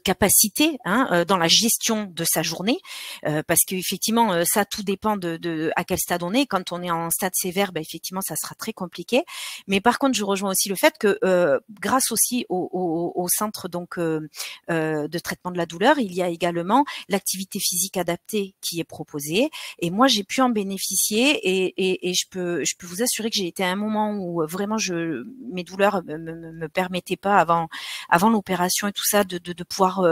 capacité dans la gestion de sa journée, parce qu'effectivement ça tout dépend de à quel stade on est. Quand on est en stade sévère, ben effectivement ça sera très compliqué. Mais par contre, je rejoins aussi le fait que grâce aussi au centre donc de traitement de la douleur, il y a également l'activité physique adaptée qui est proposée. Et moi, j'ai pu en bénéficier, et je peux vous assurer que j'ai été à un moment où vraiment mes douleurs me permettaient pas avant l'opération et tout ça de pouvoir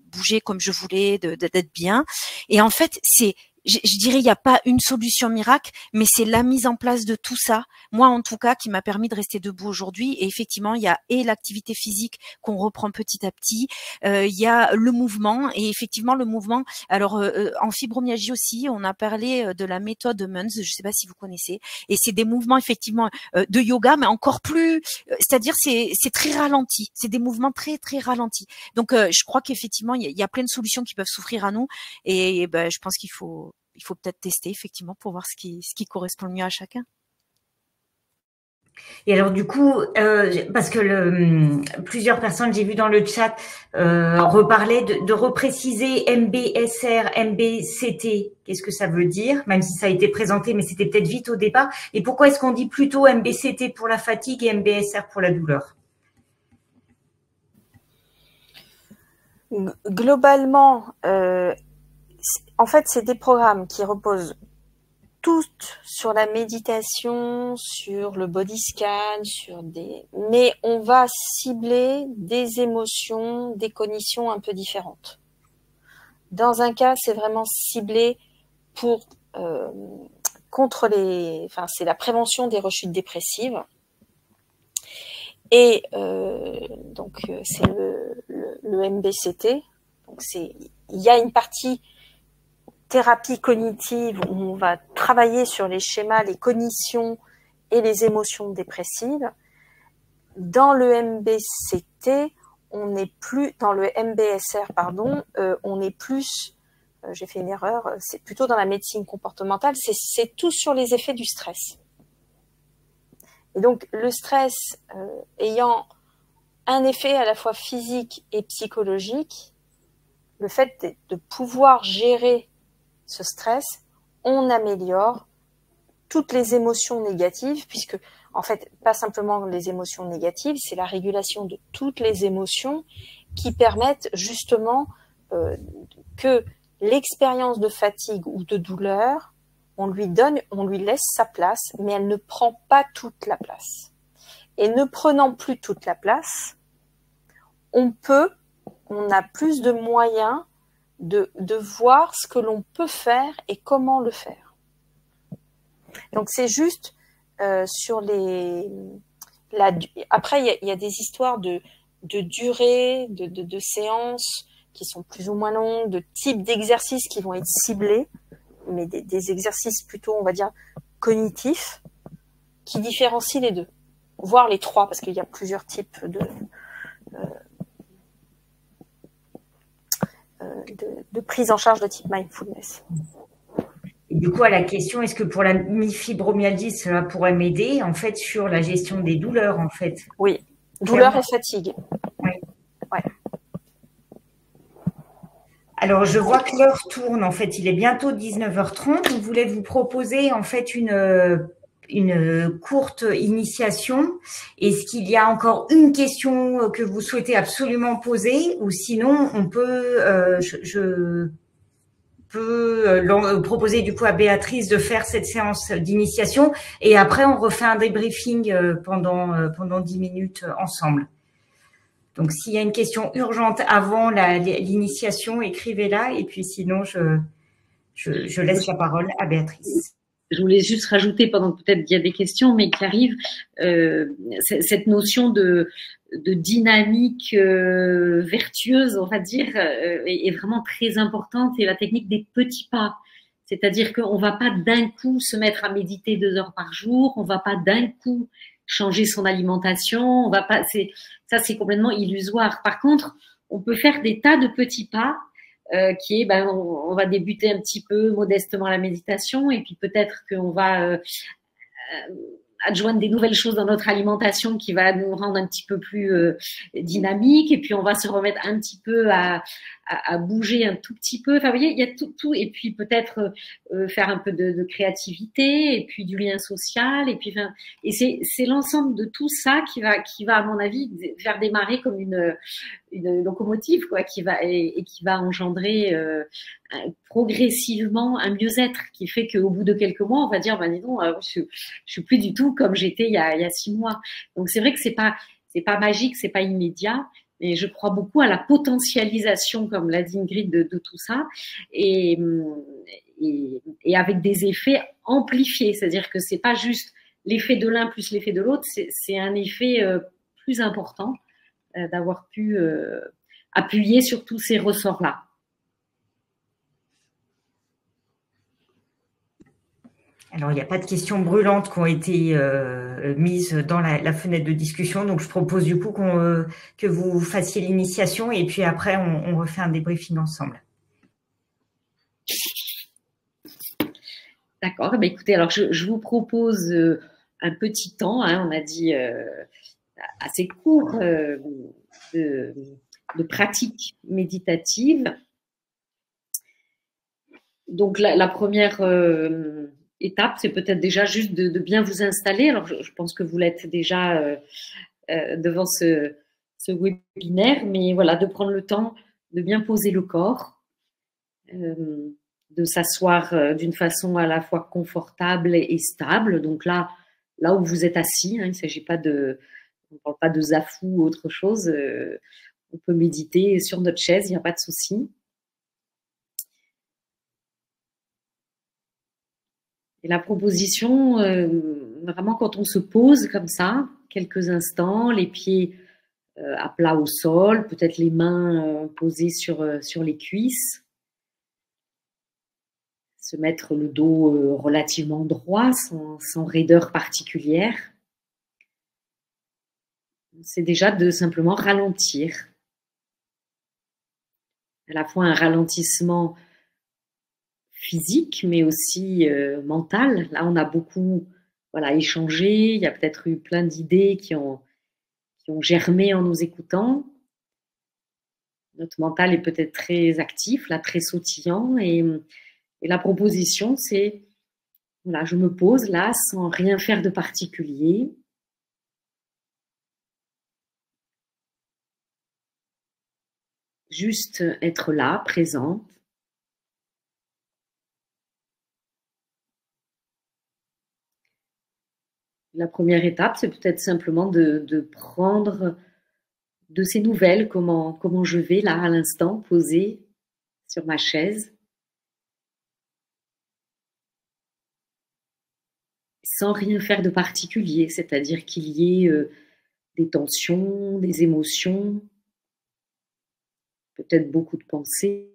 bouger comme je voulais, d'être bien. Et en fait, je dirais, il n'y a pas une solution miracle, mais c'est la mise en place de tout ça, moi en tout cas, qui m'a permis de rester debout aujourd'hui. Et effectivement, il y a et l'activité physique qu'on reprend petit à petit, il y a le mouvement, et effectivement le mouvement. Alors en fibromyalgie aussi, on a parlé de la méthode Munz, je ne sais pas si vous connaissez, et c'est des mouvements effectivement de yoga, mais encore plus, c'est-à-dire c'est très ralenti, c'est des mouvements très très ralentis. Donc je crois qu'effectivement il y a plein de solutions qui peuvent s'offrir à nous, et ben, je pense qu'il faut peut-être tester effectivement pour voir ce qui correspond le mieux à chacun. Et alors du coup, parce que plusieurs personnes, j'ai vu dans le chat, reparlaient de repréciser MBSR, MBCT. Qu'est-ce que ça veut dire? Même si ça a été présenté, mais c'était peut-être vite au départ. Et pourquoi est-ce qu'on dit plutôt MBCT pour la fatigue et MBSR pour la douleur? Globalement, en fait, c'est des programmes qui reposent toutes sur la méditation, sur le body scan, mais on va cibler des émotions, des cognitions un peu différentes. Dans un cas, c'est vraiment ciblé pour contre c'est la prévention des rechutes dépressives. Et donc c'est le MBCT. Donc il y a une partie thérapie cognitive où on va travailler sur les schémas, les cognitions et les émotions dépressives. Dans le MBCT, on n'est plus dans le MBSR, pardon, on est plus, j'ai fait une erreur, c'est plutôt dans la médecine comportementale, c'est tout sur les effets du stress. Et donc le stress ayant un effet à la fois physique et psychologique, le fait de pouvoir gérer ce stress, on améliore toutes les émotions négatives, puisque en fait, pas simplement les émotions négatives, c'est la régulation de toutes les émotions qui permettent justement que l'expérience de fatigue ou de douleur, on lui laisse sa place, mais elle ne prend pas toute la place. Et ne prenant plus toute la place, on a plus de moyens de voir ce que l'on peut faire et comment le faire. Donc c'est juste sur après il y a des histoires de durée, de séances qui sont plus ou moins longues, de types d'exercices qui vont être ciblés, mais des exercices plutôt, on va dire, cognitifs, qui différencient les deux, voire les trois, parce qu'il y a plusieurs types de prise en charge de type mindfulness. Et du coup, à la question, est-ce que pour la fibromyalgie, cela pourrait m'aider, en fait, sur la gestion des douleurs, en fait? Oui, douleur et fatigue. Oui. Ouais. Alors, je vois que l'heure tourne, en fait, il est bientôt 19h30. Je voulais vous proposer, en fait, une courte initiation. Est-ce qu'il y a encore une question que vous souhaitez absolument poser, ou sinon, on peut, je peux proposer du coup à Béatrice de faire cette séance d'initiation et après on refait un débriefing pendant 10 minutes ensemble. Donc s'il y a une question urgente avant l'initiation, écrivez-la et puis sinon je laisse la parole à Béatrice. Je voulais juste rajouter, pendant que peut-être il y a des questions, mais qui arrivent, cette notion de dynamique vertueuse, on va dire, est vraiment très importante. Et la technique des petits pas. C'est-à-dire qu'on ne va pas d'un coup se mettre à méditer 2 heures par jour, on ne va pas d'un coup changer son alimentation, on va pas, ça c'est complètement illusoire. Par contre, on peut faire des tas de petits pas qui est, on va débuter un petit peu modestement la méditation et puis peut-être qu'on va adjoindre des nouvelles choses dans notre alimentation qui va nous rendre un petit peu plus dynamique et puis on va se remettre un petit peu à bouger un tout petit peu. Enfin, vous voyez, il y a tout et puis peut-être faire un peu de créativité et puis du lien social et puis enfin, et c'est l'ensemble de tout ça qui va à mon avis faire démarrer comme une locomotive quoi, qui va engendrer progressivement un mieux-être qui fait qu'au bout de quelques mois on va dire dis donc je suis plus du tout comme j'étais il y a 6 mois. Donc c'est vrai que c'est pas magique, c'est pas immédiat. Et je crois beaucoup à la potentialisation, comme l'a dit Ingrid, de tout ça, et avec des effets amplifiés. C'est-à-dire que c'est pas juste l'effet de l'un plus l'effet de l'autre, c'est un effet plus important d'avoir pu appuyer sur tous ces ressorts-là. Alors, il n'y a pas de questions brûlantes qui ont été mises dans la fenêtre de discussion. Donc, je propose du coup que vous fassiez l'initiation et puis après, on refait un débriefing ensemble. D'accord. Eh bien, écoutez, alors je vous propose un petit temps, on a dit assez court, de pratique méditative. Donc, la première étape, c'est peut-être déjà juste de bien vous installer. Alors, je pense que vous l'êtes déjà devant ce webinaire, mais voilà, de prendre le temps de bien poser le corps, de s'asseoir d'une façon à la fois confortable et stable. Donc là où vous êtes assis, il ne s'agit pas on ne parle pas de zafou ou autre chose. On peut méditer sur notre chaise, il n'y a pas de souci. Et la proposition, vraiment quand on se pose comme ça, quelques instants, les pieds à plat au sol, peut-être les mains posées sur les cuisses, se mettre le dos relativement droit, sans raideur particulière. C'est déjà de simplement ralentir. À la fois un ralentissement physique, mais aussi mental. Là, on a beaucoup échangé. Il y a peut-être eu plein d'idées qui ont germé en nous écoutant. Notre mental est peut-être très actif, là, très sautillant. Et la proposition, c'est, je me pose là sans rien faire de particulier. juste être là, présente. La première étape, c'est peut-être simplement de prendre de ces nouvelles, comment je vais là à l'instant, posée sur ma chaise, sans rien faire de particulier, c'est-à-dire qu'il y ait des tensions, des émotions, peut-être beaucoup de pensées.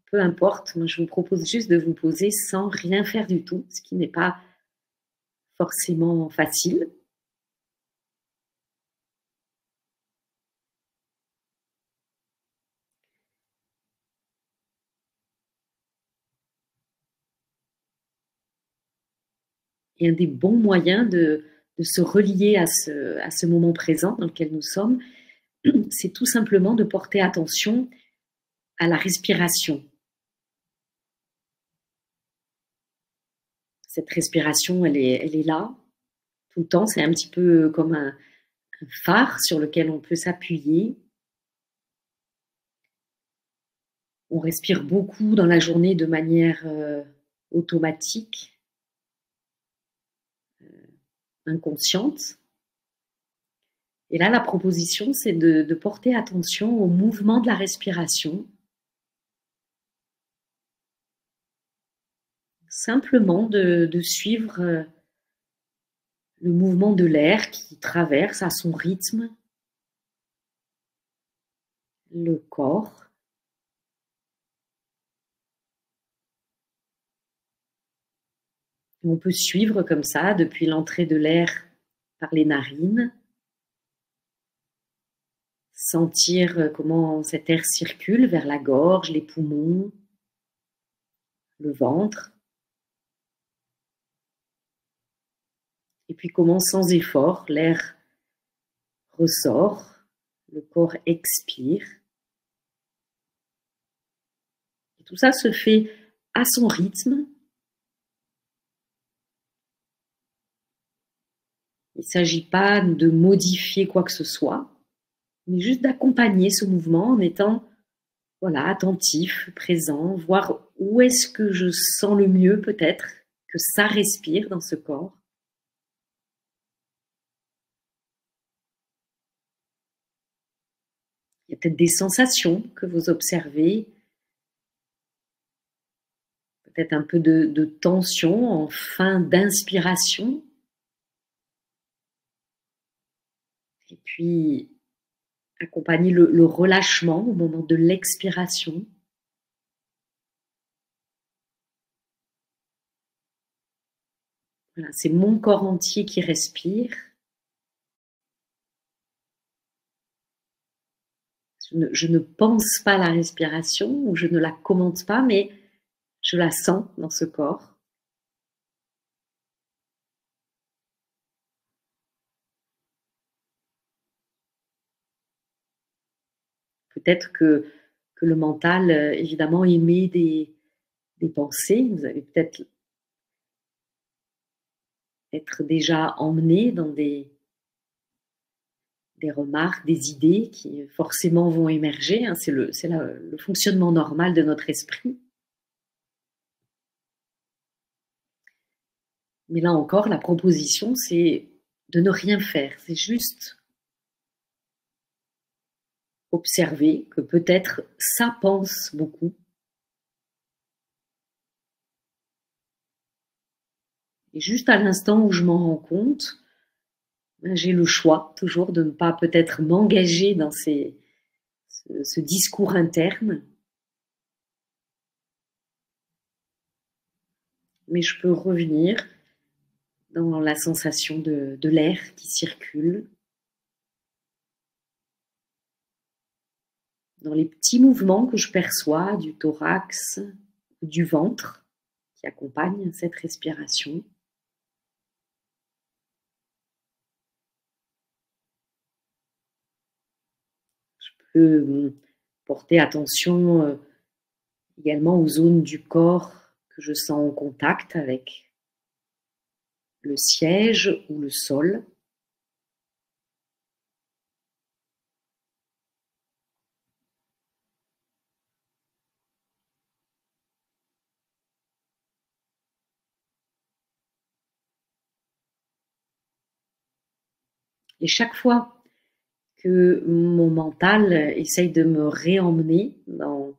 Peu importe, moi je vous propose juste de vous poser sans rien faire du tout, ce qui n'est pas forcément facile. Et un des bons moyens de se relier à ce moment présent dans lequel nous sommes, c'est tout simplement de porter attention à la respiration. Cette respiration, elle est là, tout le temps. C'est un petit peu comme un phare sur lequel on peut s'appuyer. On respire beaucoup dans la journée de manière automatique, inconsciente. Et là, la proposition, c'est de porter attention au mouvement de la respiration. Simplement de suivre le mouvement de l'air qui traverse à son rythme le corps. On peut suivre comme ça depuis l'entrée de l'air par les narines, sentir comment cet air circule vers la gorge, les poumons, le ventre. Et puis comment sans effort, l'air ressort, le corps expire. Et tout ça se fait à son rythme. Il ne s'agit pas de modifier quoi que ce soit, mais juste d'accompagner ce mouvement en étant attentif, présent, voir où est-ce que je sens le mieux peut-être que ça respire dans ce corps. Il y a peut-être des sensations que vous observez, peut-être un peu de tension en fin d'inspiration. Et puis, accompagner le relâchement au moment de l'expiration. Voilà, c'est mon corps entier qui respire. Je ne pense pas la respiration ou je ne la commente pas, mais je la sens dans ce corps. Peut-être que le mental, évidemment, émet des pensées. Vous allez peut-être être déjà emmené dans des remarques, des idées qui forcément vont émerger. Hein. C'est le fonctionnement normal de notre esprit. Mais là encore, la proposition, c'est de ne rien faire. C'est juste observer que peut-être ça pense beaucoup. Et juste à l'instant où je m'en rends compte, j'ai le choix toujours de ne pas peut-être m'engager dans ce discours interne. Mais je peux revenir dans la sensation de l'air qui circule, dans les petits mouvements que je perçois du thorax, du ventre qui accompagnent cette respiration. Je peux porter attention également aux zones du corps que je sens en contact avec le siège ou le sol. Et chaque fois que mon mental essaye de me réemmener dans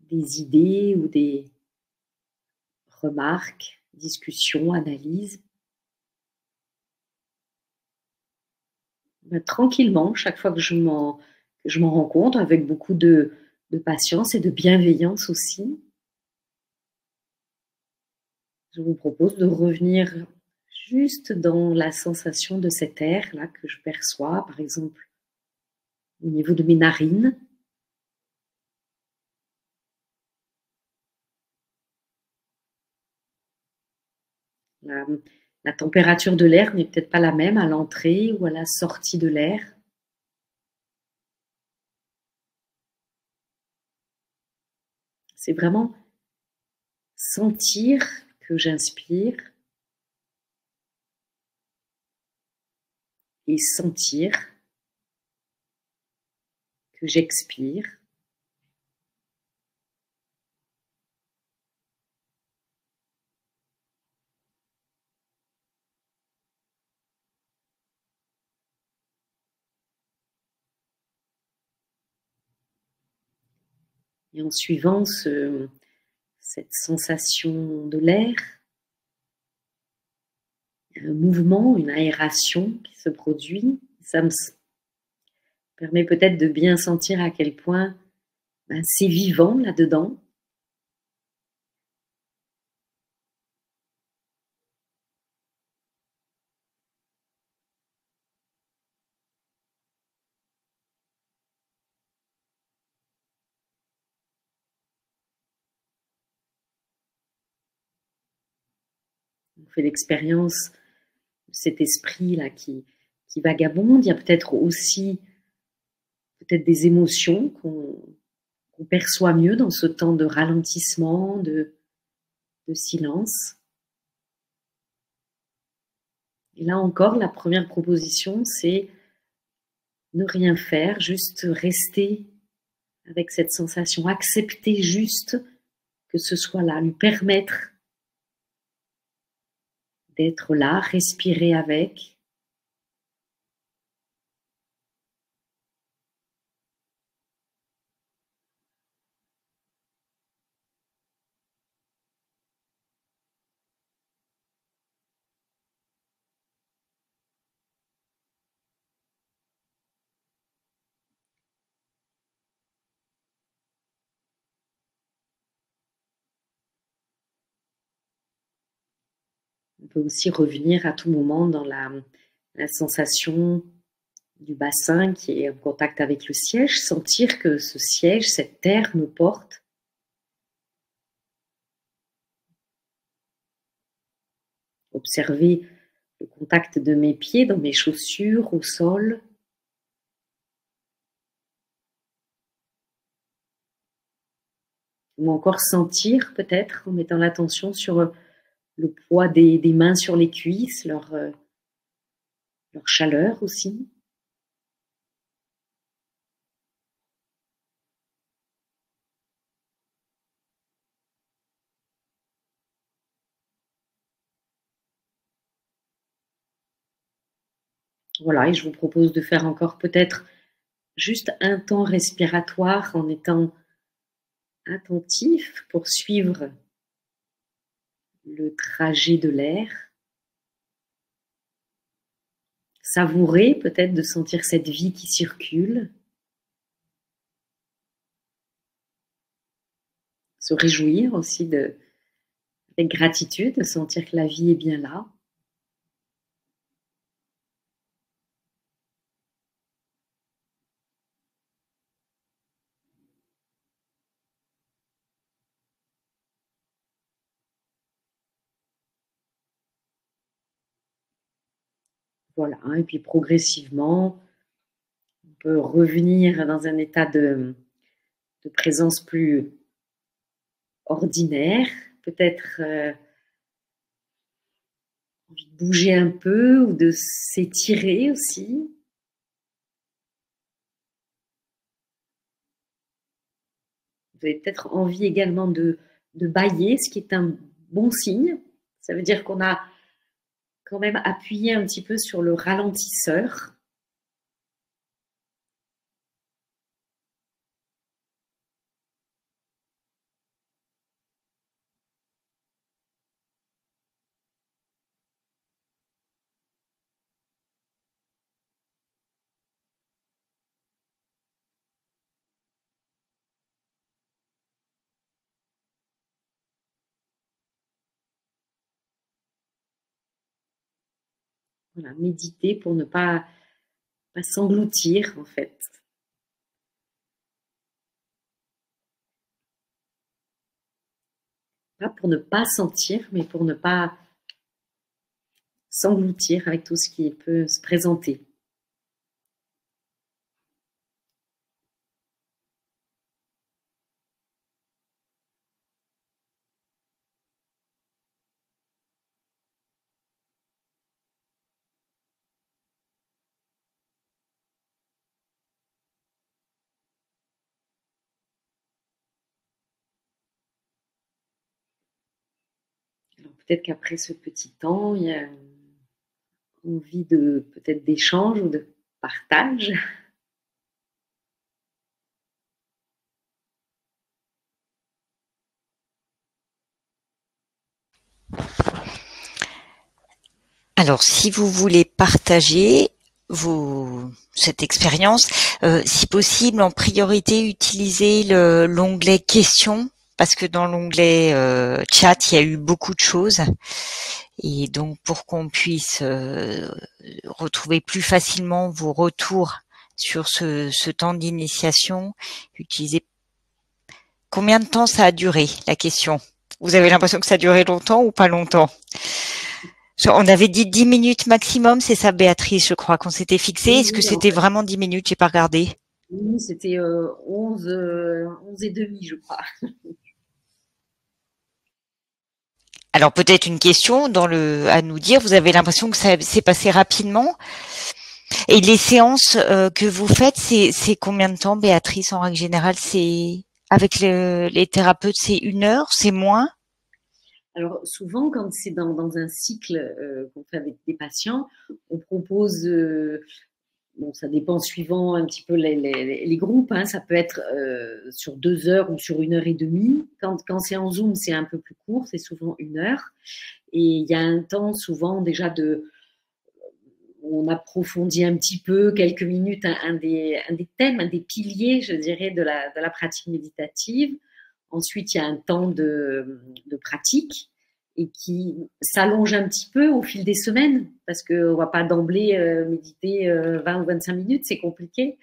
des idées ou des remarques, discussions, analyses, tranquillement, chaque fois que je m'en rends compte, avec beaucoup de patience et de bienveillance aussi, je vous propose de revenir juste dans la sensation de cet air-là que je perçois, par exemple, au niveau de mes narines. La température de l'air n'est peut-être pas la même à l'entrée ou à la sortie de l'air. C'est vraiment sentir que j'inspire et sentir que j'expire. Et en suivant cette sensation de l'air, un mouvement, une aération qui se produit, ça me permet peut-être de bien sentir à quel point c'est vivant là-dedans. On fait l'expérience de cet esprit-là qui vagabonde. Il y a peut-être aussi des émotions qu'on perçoit mieux dans ce temps de ralentissement, de silence. Et là encore, la première proposition, c'est ne rien faire, juste rester avec cette sensation, accepter juste que ce soit là, lui permettre d'être là, respirer avec. On peut aussi revenir à tout moment dans la sensation du bassin qui est en contact avec le siège, sentir que ce siège, cette terre me porte. Observer le contact de mes pieds dans mes chaussures, au sol. Ou encore sentir peut-être en mettant l'attention sur le poids des mains sur les cuisses, leur chaleur aussi. Voilà, et je vous propose de faire encore peut-être juste un temps respiratoire en étant attentif pour suivre le trajet de l'air. Savourer peut-être de sentir cette vie qui circule. Se réjouir aussi avec gratitude, de sentir que la vie est bien là. Voilà, et puis progressivement, on peut revenir dans un état de présence plus ordinaire, peut-être envie de bouger un peu ou de s'étirer aussi. Vous avez peut-être envie également de bâiller, ce qui est un bon signe. Ça veut dire qu'on a quand même appuyer un petit peu sur le ralentisseur. Voilà, méditer pour ne pas s'engloutir, en fait. Pas pour ne pas sentir, mais pour ne pas s'engloutir avec tout ce qui peut se présenter. Alors peut-être qu'après ce petit temps, il y a envie de peut-être d'échange ou de partage. Alors, si vous voulez partager cette expérience, si possible, en priorité, utilisez l'onglet questions, parce que dans l'onglet chat, il y a eu beaucoup de choses. Et donc, pour qu'on puisse retrouver plus facilement vos retours sur ce temps d'initiation, utilisez... Combien de temps ça a duré, la question? Vous avez l'impression que ça a duré longtemps ou pas longtemps? On avait dit 10 minutes maximum, c'est ça, Béatrice, je crois, qu'on s'était fixé. Est-ce que c'était vraiment 10 minutes? J'ai pas regardé. Oui, c'était 11 et demi, je crois. Alors, peut-être une question à nous dire. Vous avez l'impression que ça s'est passé rapidement? Et les séances que vous faites, c'est combien de temps, Béatrice, en règle générale? Avec les thérapeutes, c'est 1 heure? C'est moins? Alors souvent, quand c'est dans un cycle qu'on fait avec des patients, on propose, bon, ça dépend suivant un petit peu les groupes, hein, ça peut être sur 2 heures ou sur 1 heure et demie. Quand c'est en Zoom, c'est un peu plus court, c'est souvent 1 heure. Et il y a un temps souvent déjà on approfondit un petit peu, quelques minutes, un des thèmes, un des piliers, je dirais, de la pratique méditative. Ensuite, il y a un temps de pratique et qui s'allonge un petit peu au fil des semaines parce qu'on ne va pas d'emblée méditer 20 ou 25 minutes, c'est compliqué.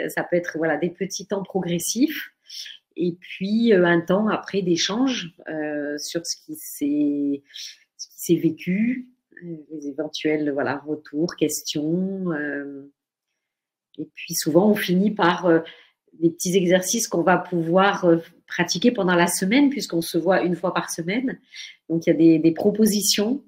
Ça peut être voilà, des petits temps progressifs et puis un temps après d'échange sur ce qui s'est vécu, les éventuels voilà, retours, questions. Et puis souvent, on finit par des petits exercices qu'on va pouvoir pratiquer pendant la semaine, puisqu'on se voit 1 fois par semaine. Donc, il y a des propositions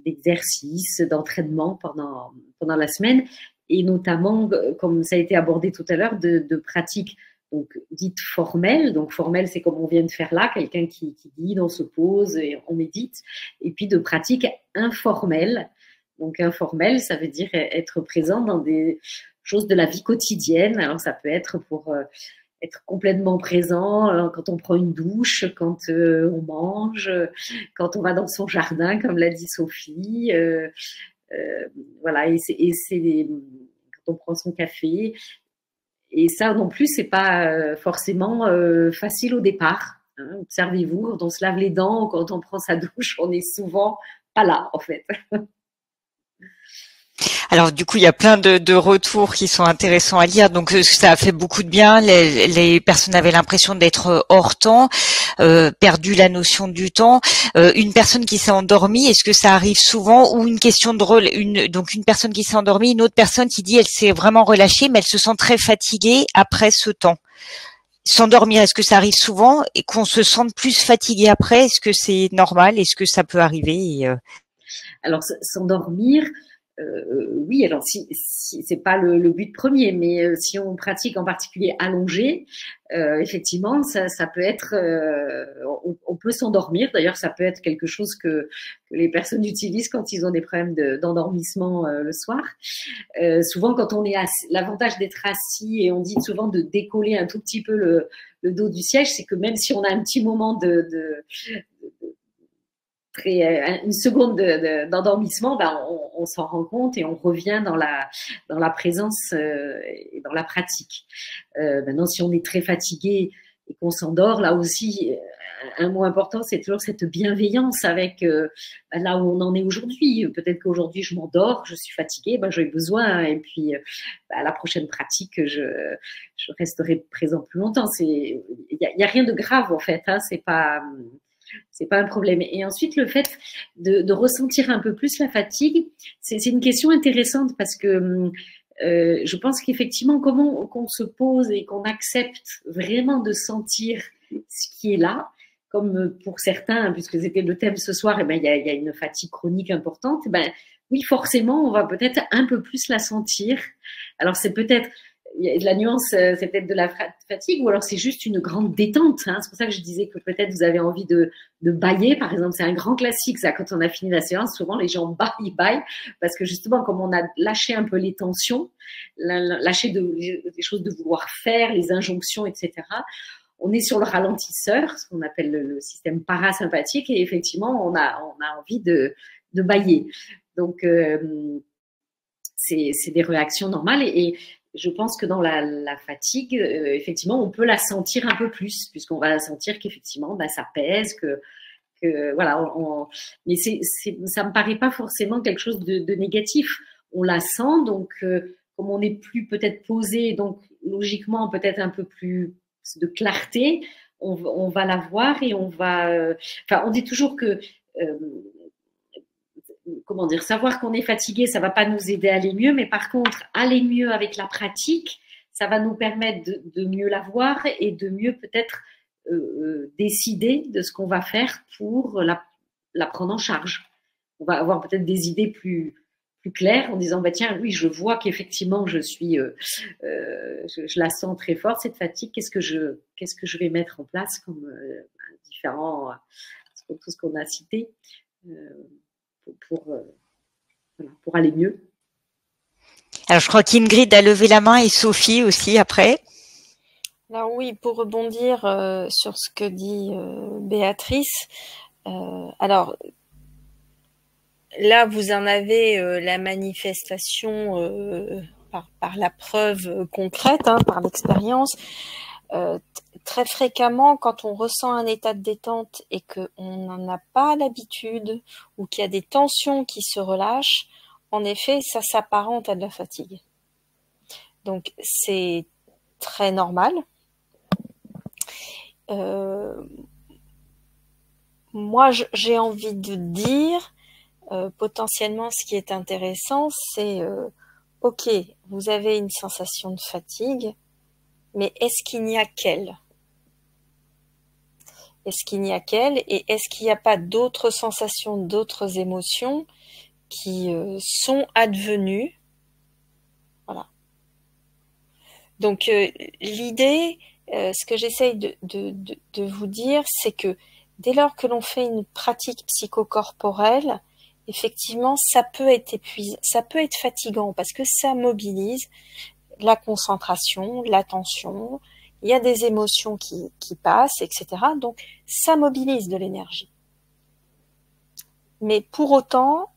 d'exercices, d'entraînement pendant la semaine, et notamment, comme ça a été abordé tout à l'heure, de pratiques donc, dites formelles. Donc, formelles, c'est comme on vient de faire là, quelqu'un qui guide, on se pose et on médite. Et puis, de pratiques informelles. Donc, informel, ça veut dire être présent dans des choses de la vie quotidienne. Alors, ça peut être pour être complètement présent quand on prend une douche, quand on mange, quand on va dans son jardin, comme l'a dit Sophie. Voilà, et c'est quand on prend son café. Et ça non plus, c'est pas forcément facile au départ. Hein. Observez-vous, quand on se lave les dents, quand on prend sa douche, on est souvent pas là, en fait. Alors du coup, il y a plein de retours qui sont intéressants à lire. Donc ça a fait beaucoup de bien. Les personnes avaient l'impression d'être hors temps, perdu la notion du temps. Une personne qui s'est endormie, est-ce que ça arrive souvent? Ou une question de rôle, donc une personne qui s'est endormie, une autre personne qui dit elle s'est vraiment relâchée, mais elle se sent très fatiguée après ce temps. S'endormir, est-ce que ça arrive souvent et qu'on se sente plus fatigué après? Est-ce que c'est normal? Est-ce que ça peut arriver? Alors s'endormir. Oui, alors si c'est pas le but premier, mais si on pratique en particulier allongé, effectivement, ça peut être, on peut s'endormir. D'ailleurs, ça peut être quelque chose que les personnes utilisent quand ils ont des problèmes d'endormissement le soir. Souvent, quand on est assis, l'avantage d'être assis, et on dit souvent de décoller un tout petit peu le dos du siège, c'est que même si on a un petit moment une seconde d'endormissement, ben on s'en rend compte et on revient dans la présence et dans la pratique. Maintenant, si on est très fatigué et qu'on s'endort, là aussi, un mot important, c'est toujours cette bienveillance avec là où on en est aujourd'hui. Peut-être qu'aujourd'hui, je m'endors, je suis fatiguée, ben, j'ai besoin, et puis à la prochaine pratique, je resterai présent plus longtemps. Il y a rien de grave, en fait, hein, c'est pas un problème. Et ensuite, le fait de ressentir un peu plus la fatigue, c'est une question intéressante parce que je pense qu'effectivement, comment qu'on se pose et qu'on accepte vraiment de sentir ce qui est là, comme pour certains, puisque c'était le thème ce soir, et ben, il y a une fatigue chronique importante, ben, oui, forcément, on va peut-être un peu plus la sentir. Alors, c'est peut-être la nuance, c'est peut-être de la fatigue, ou alors c'est juste une grande détente. Hein. C'est pour ça que je disais que peut-être vous avez envie de bâiller, par exemple. C'est un grand classique, ça. Quand on a fini la séance, souvent les gens baillent, parce que justement, comme on a lâché un peu les tensions, lâché des choses de vouloir faire, les injonctions, etc., on est sur le ralentisseur, ce qu'on appelle le système parasympathique, et effectivement, on a envie de bailler. Donc, c'est des réactions normales, et je pense que dans la fatigue, effectivement, on peut la sentir un peu plus, puisqu'on va sentir qu'effectivement, ben, ça pèse, que voilà. Mais ça me paraît pas forcément quelque chose de négatif. On la sent, donc comme on est plus peut-être posé, donc logiquement peut-être un peu plus de clarté, on va la voir et on va. Enfin, on dit toujours que comment dire, savoir qu'on est fatigué, ça va pas nous aider à aller mieux, mais par contre, aller mieux avec la pratique, ça va nous permettre de mieux la voir et de mieux peut-être décider de ce qu'on va faire pour la prendre en charge. On va avoir peut-être des idées plus claires en disant, bah, tiens, oui, je vois qu'effectivement, je la sens très forte, cette fatigue, qu'est-ce que je vais mettre en place comme différents, tout ce qu'on a cité, pour aller mieux. Alors, je crois qu'Ingrid a levé la main et Sophie aussi après. Alors oui, pour rebondir sur ce que dit Béatrice, alors là, vous en avez la manifestation par la preuve concrète, hein, par l'expérience. Très fréquemment, quand on ressent un état de détente et qu'on n'en a pas l'habitude ou qu'il y a des tensions qui se relâchent, en effet, ça s'apparente à de la fatigue. Donc, c'est très normal. Moi, j'ai envie de dire, potentiellement, ce qui est intéressant, c'est, ok, vous avez une sensation de fatigue, mais est-ce qu'il n'y a qu'elle ? Est-ce qu'il n'y a qu'elle ? Et est-ce qu'il n'y a pas d'autres sensations, d'autres émotions qui sont advenues ? Voilà. Donc, l'idée, ce que j'essaye de vous dire, c'est que dès lors que l'on fait une pratique psychocorporelle, effectivement, ça peut être épuisant, ça peut être fatigant parce que ça mobilise la concentration, l'attention, il y a des émotions qui passent, etc. Donc, ça mobilise de l'énergie. Mais pour autant,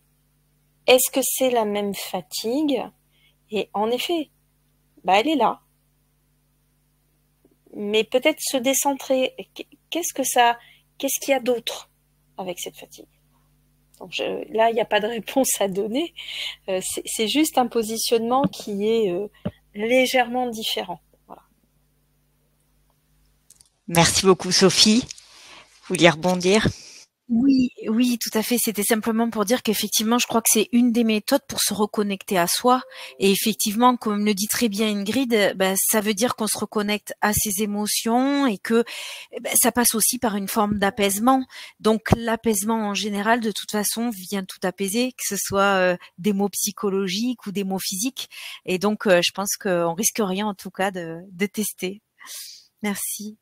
est-ce que c'est la même fatigue ? Et en effet, bah, elle est là. Mais peut-être se décentrer. Qu'est-ce qu'il y a d'autre avec cette fatigue ? Donc là, il n'y a pas de réponse à donner. C'est juste un positionnement qui est légèrement différent. Voilà. Merci beaucoup, Sophie. Vous vouliez rebondir ? Oui, oui, tout à fait. C'était simplement pour dire qu'effectivement, je crois que c'est une des méthodes pour se reconnecter à soi. Et effectivement, comme le dit très bien Ingrid, ça veut dire qu'on se reconnecte à ses émotions et que ça passe aussi par une forme d'apaisement. Donc l'apaisement en général, de toute façon, vient tout apaiser, que ce soit des mots psychologiques ou des mots physiques. Et donc, je pense qu'on risque rien en tout cas de tester. Merci.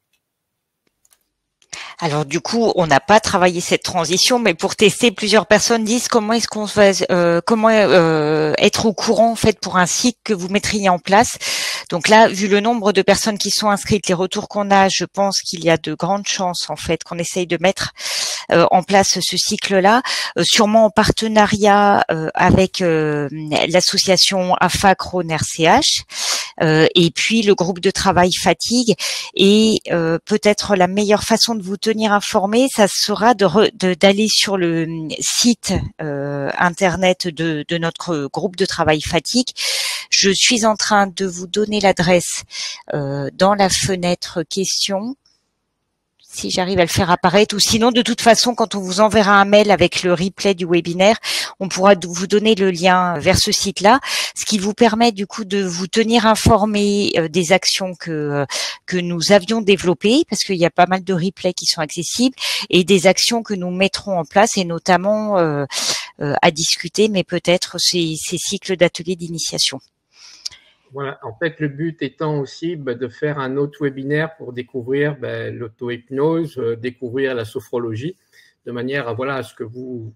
Alors du coup, on n'a pas travaillé cette transition, mais pour tester, plusieurs personnes disent comment est-ce qu'on va, comment être au courant en fait pour un cycle que vous mettriez en place. Donc là, vu le nombre de personnes qui sont inscrites, les retours qu'on a, je pense qu'il y a de grandes chances en fait qu'on essaye de mettre en place ce cycle-là, sûrement en partenariat avec l'association AFAC Rhône RCH et puis le groupe de travail Fatigue. Et peut-être la meilleure façon de vous tenir informé, ça sera d'aller sur le site internet de notre groupe de travail Fatigue. Je suis en train de vous donner l'adresse dans la fenêtre questions, si j'arrive à le faire apparaître, ou sinon de toute façon quand on vous enverra un mail avec le replay du webinaire, on pourra vous donner le lien vers ce site-là, ce qui vous permet du coup de vous tenir informé des actions que nous avions développées, parce qu'il y a pas mal de replays qui sont accessibles, et des actions que nous mettrons en place, et notamment à discuter, mais peut-être ces cycles d'ateliers d'initiation. Voilà, en fait, le but étant aussi de faire un autre webinaire pour découvrir l'auto-hypnose, découvrir la sophrologie, de manière à ce que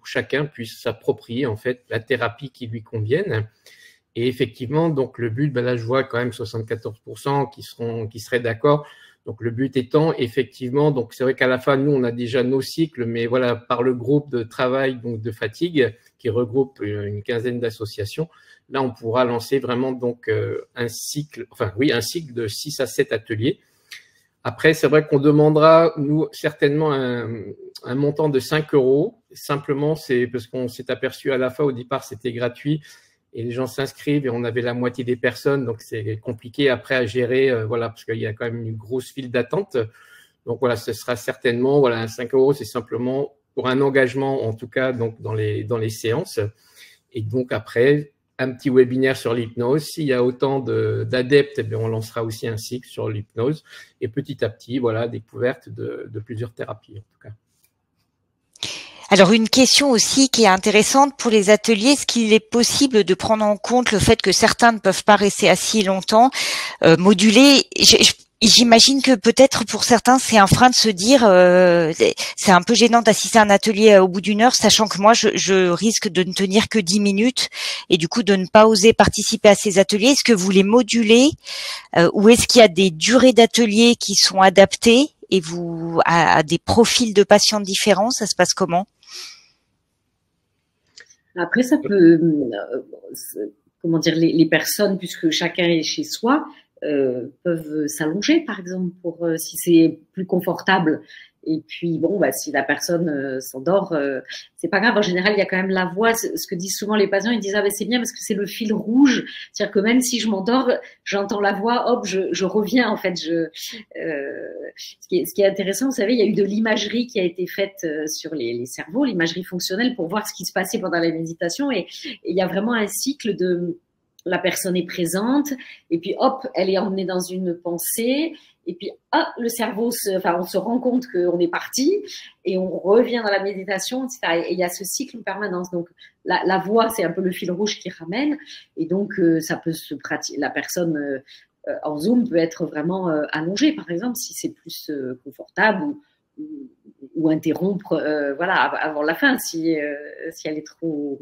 chacun puisse s'approprier en fait la thérapie qui lui convienne. Et effectivement, donc le but, là je vois quand même 74% qui seraient d'accord. Donc le but étant effectivement, donc c'est vrai qu'à la fin nous on a déjà nos cycles, mais voilà par le groupe de travail donc de Fatigue qui regroupe une quinzaine d'associations. Là, on pourra lancer vraiment donc un cycle de 6 à 7 ateliers. Après, c'est vrai qu'on demandera, nous, certainement un montant de 5 €. Simplement, c'est parce qu'on s'est aperçu à la fin, au départ, c'était gratuit et les gens s'inscrivent et on avait la moitié des personnes. Donc, c'est compliqué après à gérer, parce qu'il y a quand même une grosse file d'attente. Donc, voilà, ce sera certainement, 5 €, c'est simplement pour un engagement, en tout cas, donc dans les séances. Et donc, après, un petit webinaire sur l'hypnose. S'il y a autant d'adeptes, on lancera aussi un cycle sur l'hypnose. Et petit à petit, découverte de plusieurs thérapies, en tout cas. Alors, une question aussi qui est intéressante pour les ateliers, est-ce qu'il est possible de prendre en compte le fait que certains ne peuvent pas rester assis longtemps, moduler J'imagine que peut-être pour certains, c'est un frein de se dire c'est un peu gênant d'assister à un atelier au bout d'1 heure, sachant que moi, je risque de ne tenir que 10 minutes et du coup de ne pas oser participer à ces ateliers. Est-ce que vous les modulez ou est-ce qu'il y a des durées d'ateliers qui sont adaptées et à des profils de patients différents? Ça se passe comment? Après, ça peut, les personnes, puisque chacun est chez soi, peuvent s'allonger, par exemple, pour si c'est plus confortable. Et puis, si la personne s'endort, c'est pas grave. En général, il y a quand même la voix. Ce que disent souvent les patients, ils disent c'est bien parce que c'est le fil rouge. C'est-à-dire que même si je m'endors, j'entends la voix, hop, je reviens. En fait, ce qui est intéressant, vous savez, il y a eu de l'imagerie qui a été faite sur les cerveaux, l'imagerie fonctionnelle, pour voir ce qui se passait pendant la méditation. Et il y a vraiment un cycle de la personne est présente, et puis hop, elle est emmenée dans une pensée, et puis le cerveau, on se rend compte qu'on est parti, et on revient dans la méditation, etc. Et il y a ce cycle en permanence. Donc la voix, c'est un peu le fil rouge qui ramène, et donc ça peut se pratiquer. La personne en Zoom peut être vraiment allongée, par exemple, si c'est plus confortable, ou interrompre avant la fin si elle est trop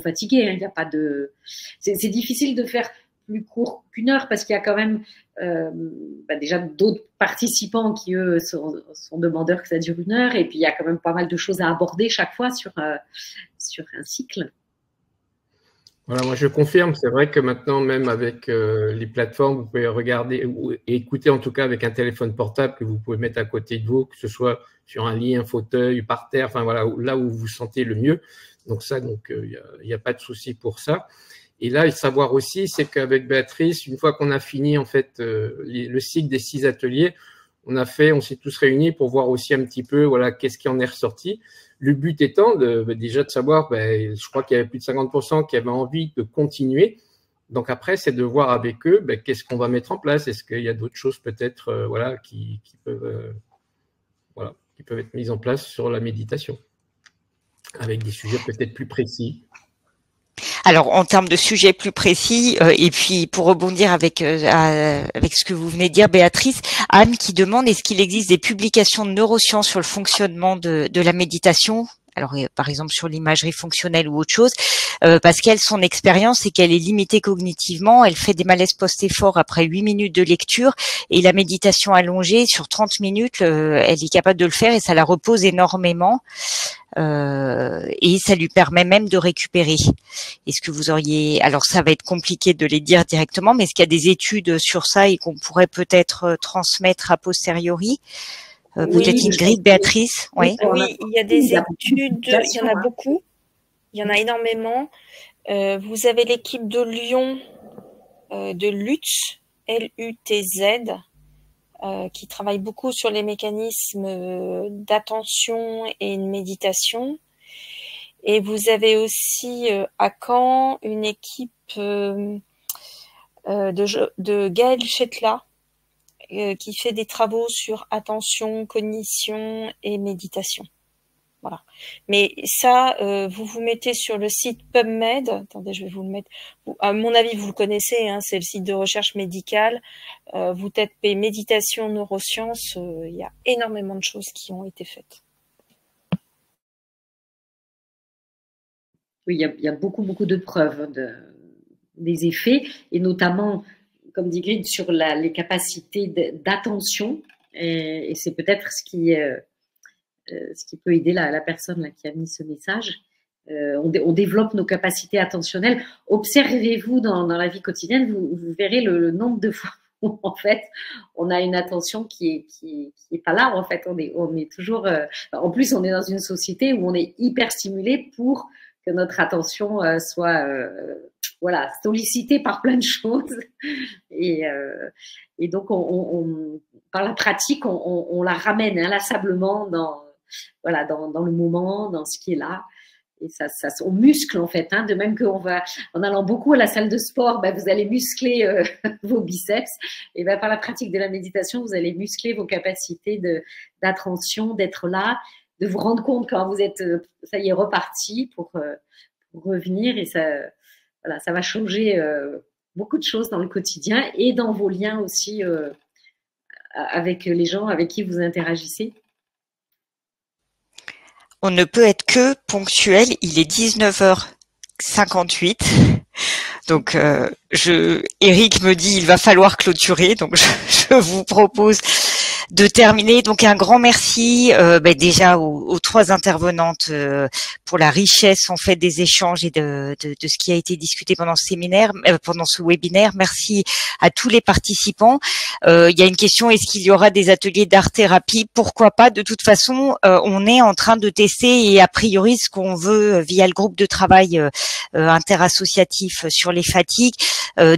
fatiguée. Il y a pas de, c'est difficile de faire plus court qu'1 heure parce qu'il y a quand même déjà d'autres participants qui eux sont demandeurs que ça dure 1 heure, et puis il y a quand même pas mal de choses à aborder chaque fois sur un cycle. Voilà, moi je confirme, c'est vrai que maintenant même avec les plateformes, vous pouvez regarder ou écouter en tout cas avec un téléphone portable que vous pouvez mettre à côté de vous, que ce soit sur un lit, un fauteuil, par terre, là où vous vous sentez le mieux. Donc ça, il n'y a pas de souci pour ça. Et là, savoir aussi, c'est qu'avec Béatrice, une fois qu'on a fini en fait le cycle des 6 ateliers, on s'est tous réunis pour voir aussi un petit peu qu'est-ce qui en est ressorti. Le but étant déjà de savoir, je crois qu'il y avait plus de 50% qui avaient envie de continuer. Donc après, c'est de voir avec eux qu'est-ce qu'on va mettre en place. Est-ce qu'il y a d'autres choses peut-être qui peuvent être mises en place sur la méditation, avec des sujets peut-être plus précis. Alors, en termes de sujets plus précis, et puis pour rebondir avec ce que vous venez de dire, Béatrice, Anne qui demande est-ce qu'il existe des publications de neurosciences sur le fonctionnement de la méditation ? Alors, par exemple, sur l'imagerie fonctionnelle ou autre chose, parce qu'elle, son expérience, c'est qu'elle est limitée cognitivement, elle fait des malaises post-effort après 8 minutes de lecture, et la méditation allongée, sur 30 minutes, elle est capable de le faire et ça la repose énormément, et ça lui permet même de récupérer. Est-ce que vous auriez... Alors, ça va être compliqué de les dire directement, mais est-ce qu'il y a des études sur ça et qu'on pourrait peut-être transmettre a posteriori ? Peut-être Ingrid, Béatrice, oui. Oui, il y a des études, il y en a beaucoup, il y en a énormément. Vous avez l'équipe de Lyon, de LUTZ, L-U-T-Z, qui travaille beaucoup sur les mécanismes d'attention et de méditation. Et vous avez aussi à Caen une équipe de Gaël Chetla, qui fait des travaux sur attention, cognition et méditation. Voilà. Mais ça, vous mettez sur le site PubMed. Attendez, je vais vous le mettre. À mon avis, vous le connaissez, hein, c'est le site de recherche médicale. Vous tapez méditation, neurosciences. Il y a énormément de choses qui ont été faites. Oui, il y a beaucoup de preuves des effets, et notamment, comme dit Grid, sur les capacités d'attention, et c'est peut-être ce qui peut aider la personne là, qui a mis ce message. On développe nos capacités attentionnelles. Observez-vous dans la vie quotidienne, vous verrez le nombre de fois où en fait on a une attention qui est pas là. En fait, on est toujours. En plus, on est dans une société où on est hyper stimulé pour que notre attention soit sollicitée par plein de choses, et donc par la pratique on la ramène inlassablement dans le moment, dans ce qui est là, et ça on muscle en fait, hein, de même qu'en allant beaucoup à la salle de sport, vous allez muscler vos biceps, et par la pratique de la méditation vous allez muscler vos capacités d'attention, d'être là, de vous rendre compte quand vous êtes, ça y est, reparti pour revenir, et ça va changer beaucoup de choses dans le quotidien et dans vos liens aussi avec les gens avec qui vous interagissez. On ne peut être que ponctuel, il est 19h58. Donc, Eric me dit il va falloir clôturer, donc je vous propose de terminer. Donc un grand merci déjà aux trois intervenantes pour la richesse en fait des échanges et de ce qui a été discuté pendant ce séminaire, pendant ce webinaire. Merci à tous les participants. Il y a une question, est-ce qu'il y aura des ateliers d'art-thérapie? Pourquoi pas? De toute façon, on est en train de tester, et a priori ce qu'on veut via le groupe de travail interassociatif sur les fatigues,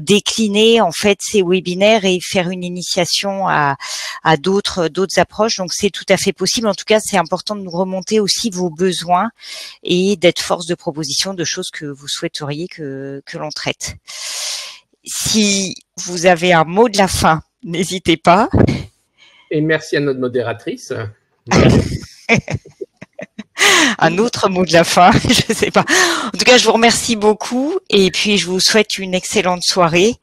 décliner en fait ces webinaires et faire une initiation à d'autres approches. Donc c'est tout à fait possible. En tout cas, c'est important de nous remonter aussi vos besoins et d'être force de proposition de choses que vous souhaiteriez que l'on traite. Si vous avez un mot de la fin, n'hésitez pas. Et merci à notre modératrice. Un autre mot de la fin, je sais pas. En tout cas, je vous remercie beaucoup, et puis je vous souhaite une excellente soirée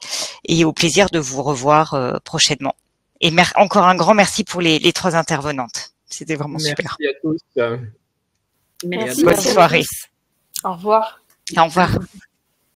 et au plaisir de vous revoir prochainement. Et encore un grand merci pour les trois intervenantes. C'était vraiment super. Merci à tous. Merci. Bonne soirée. Au revoir. Au revoir.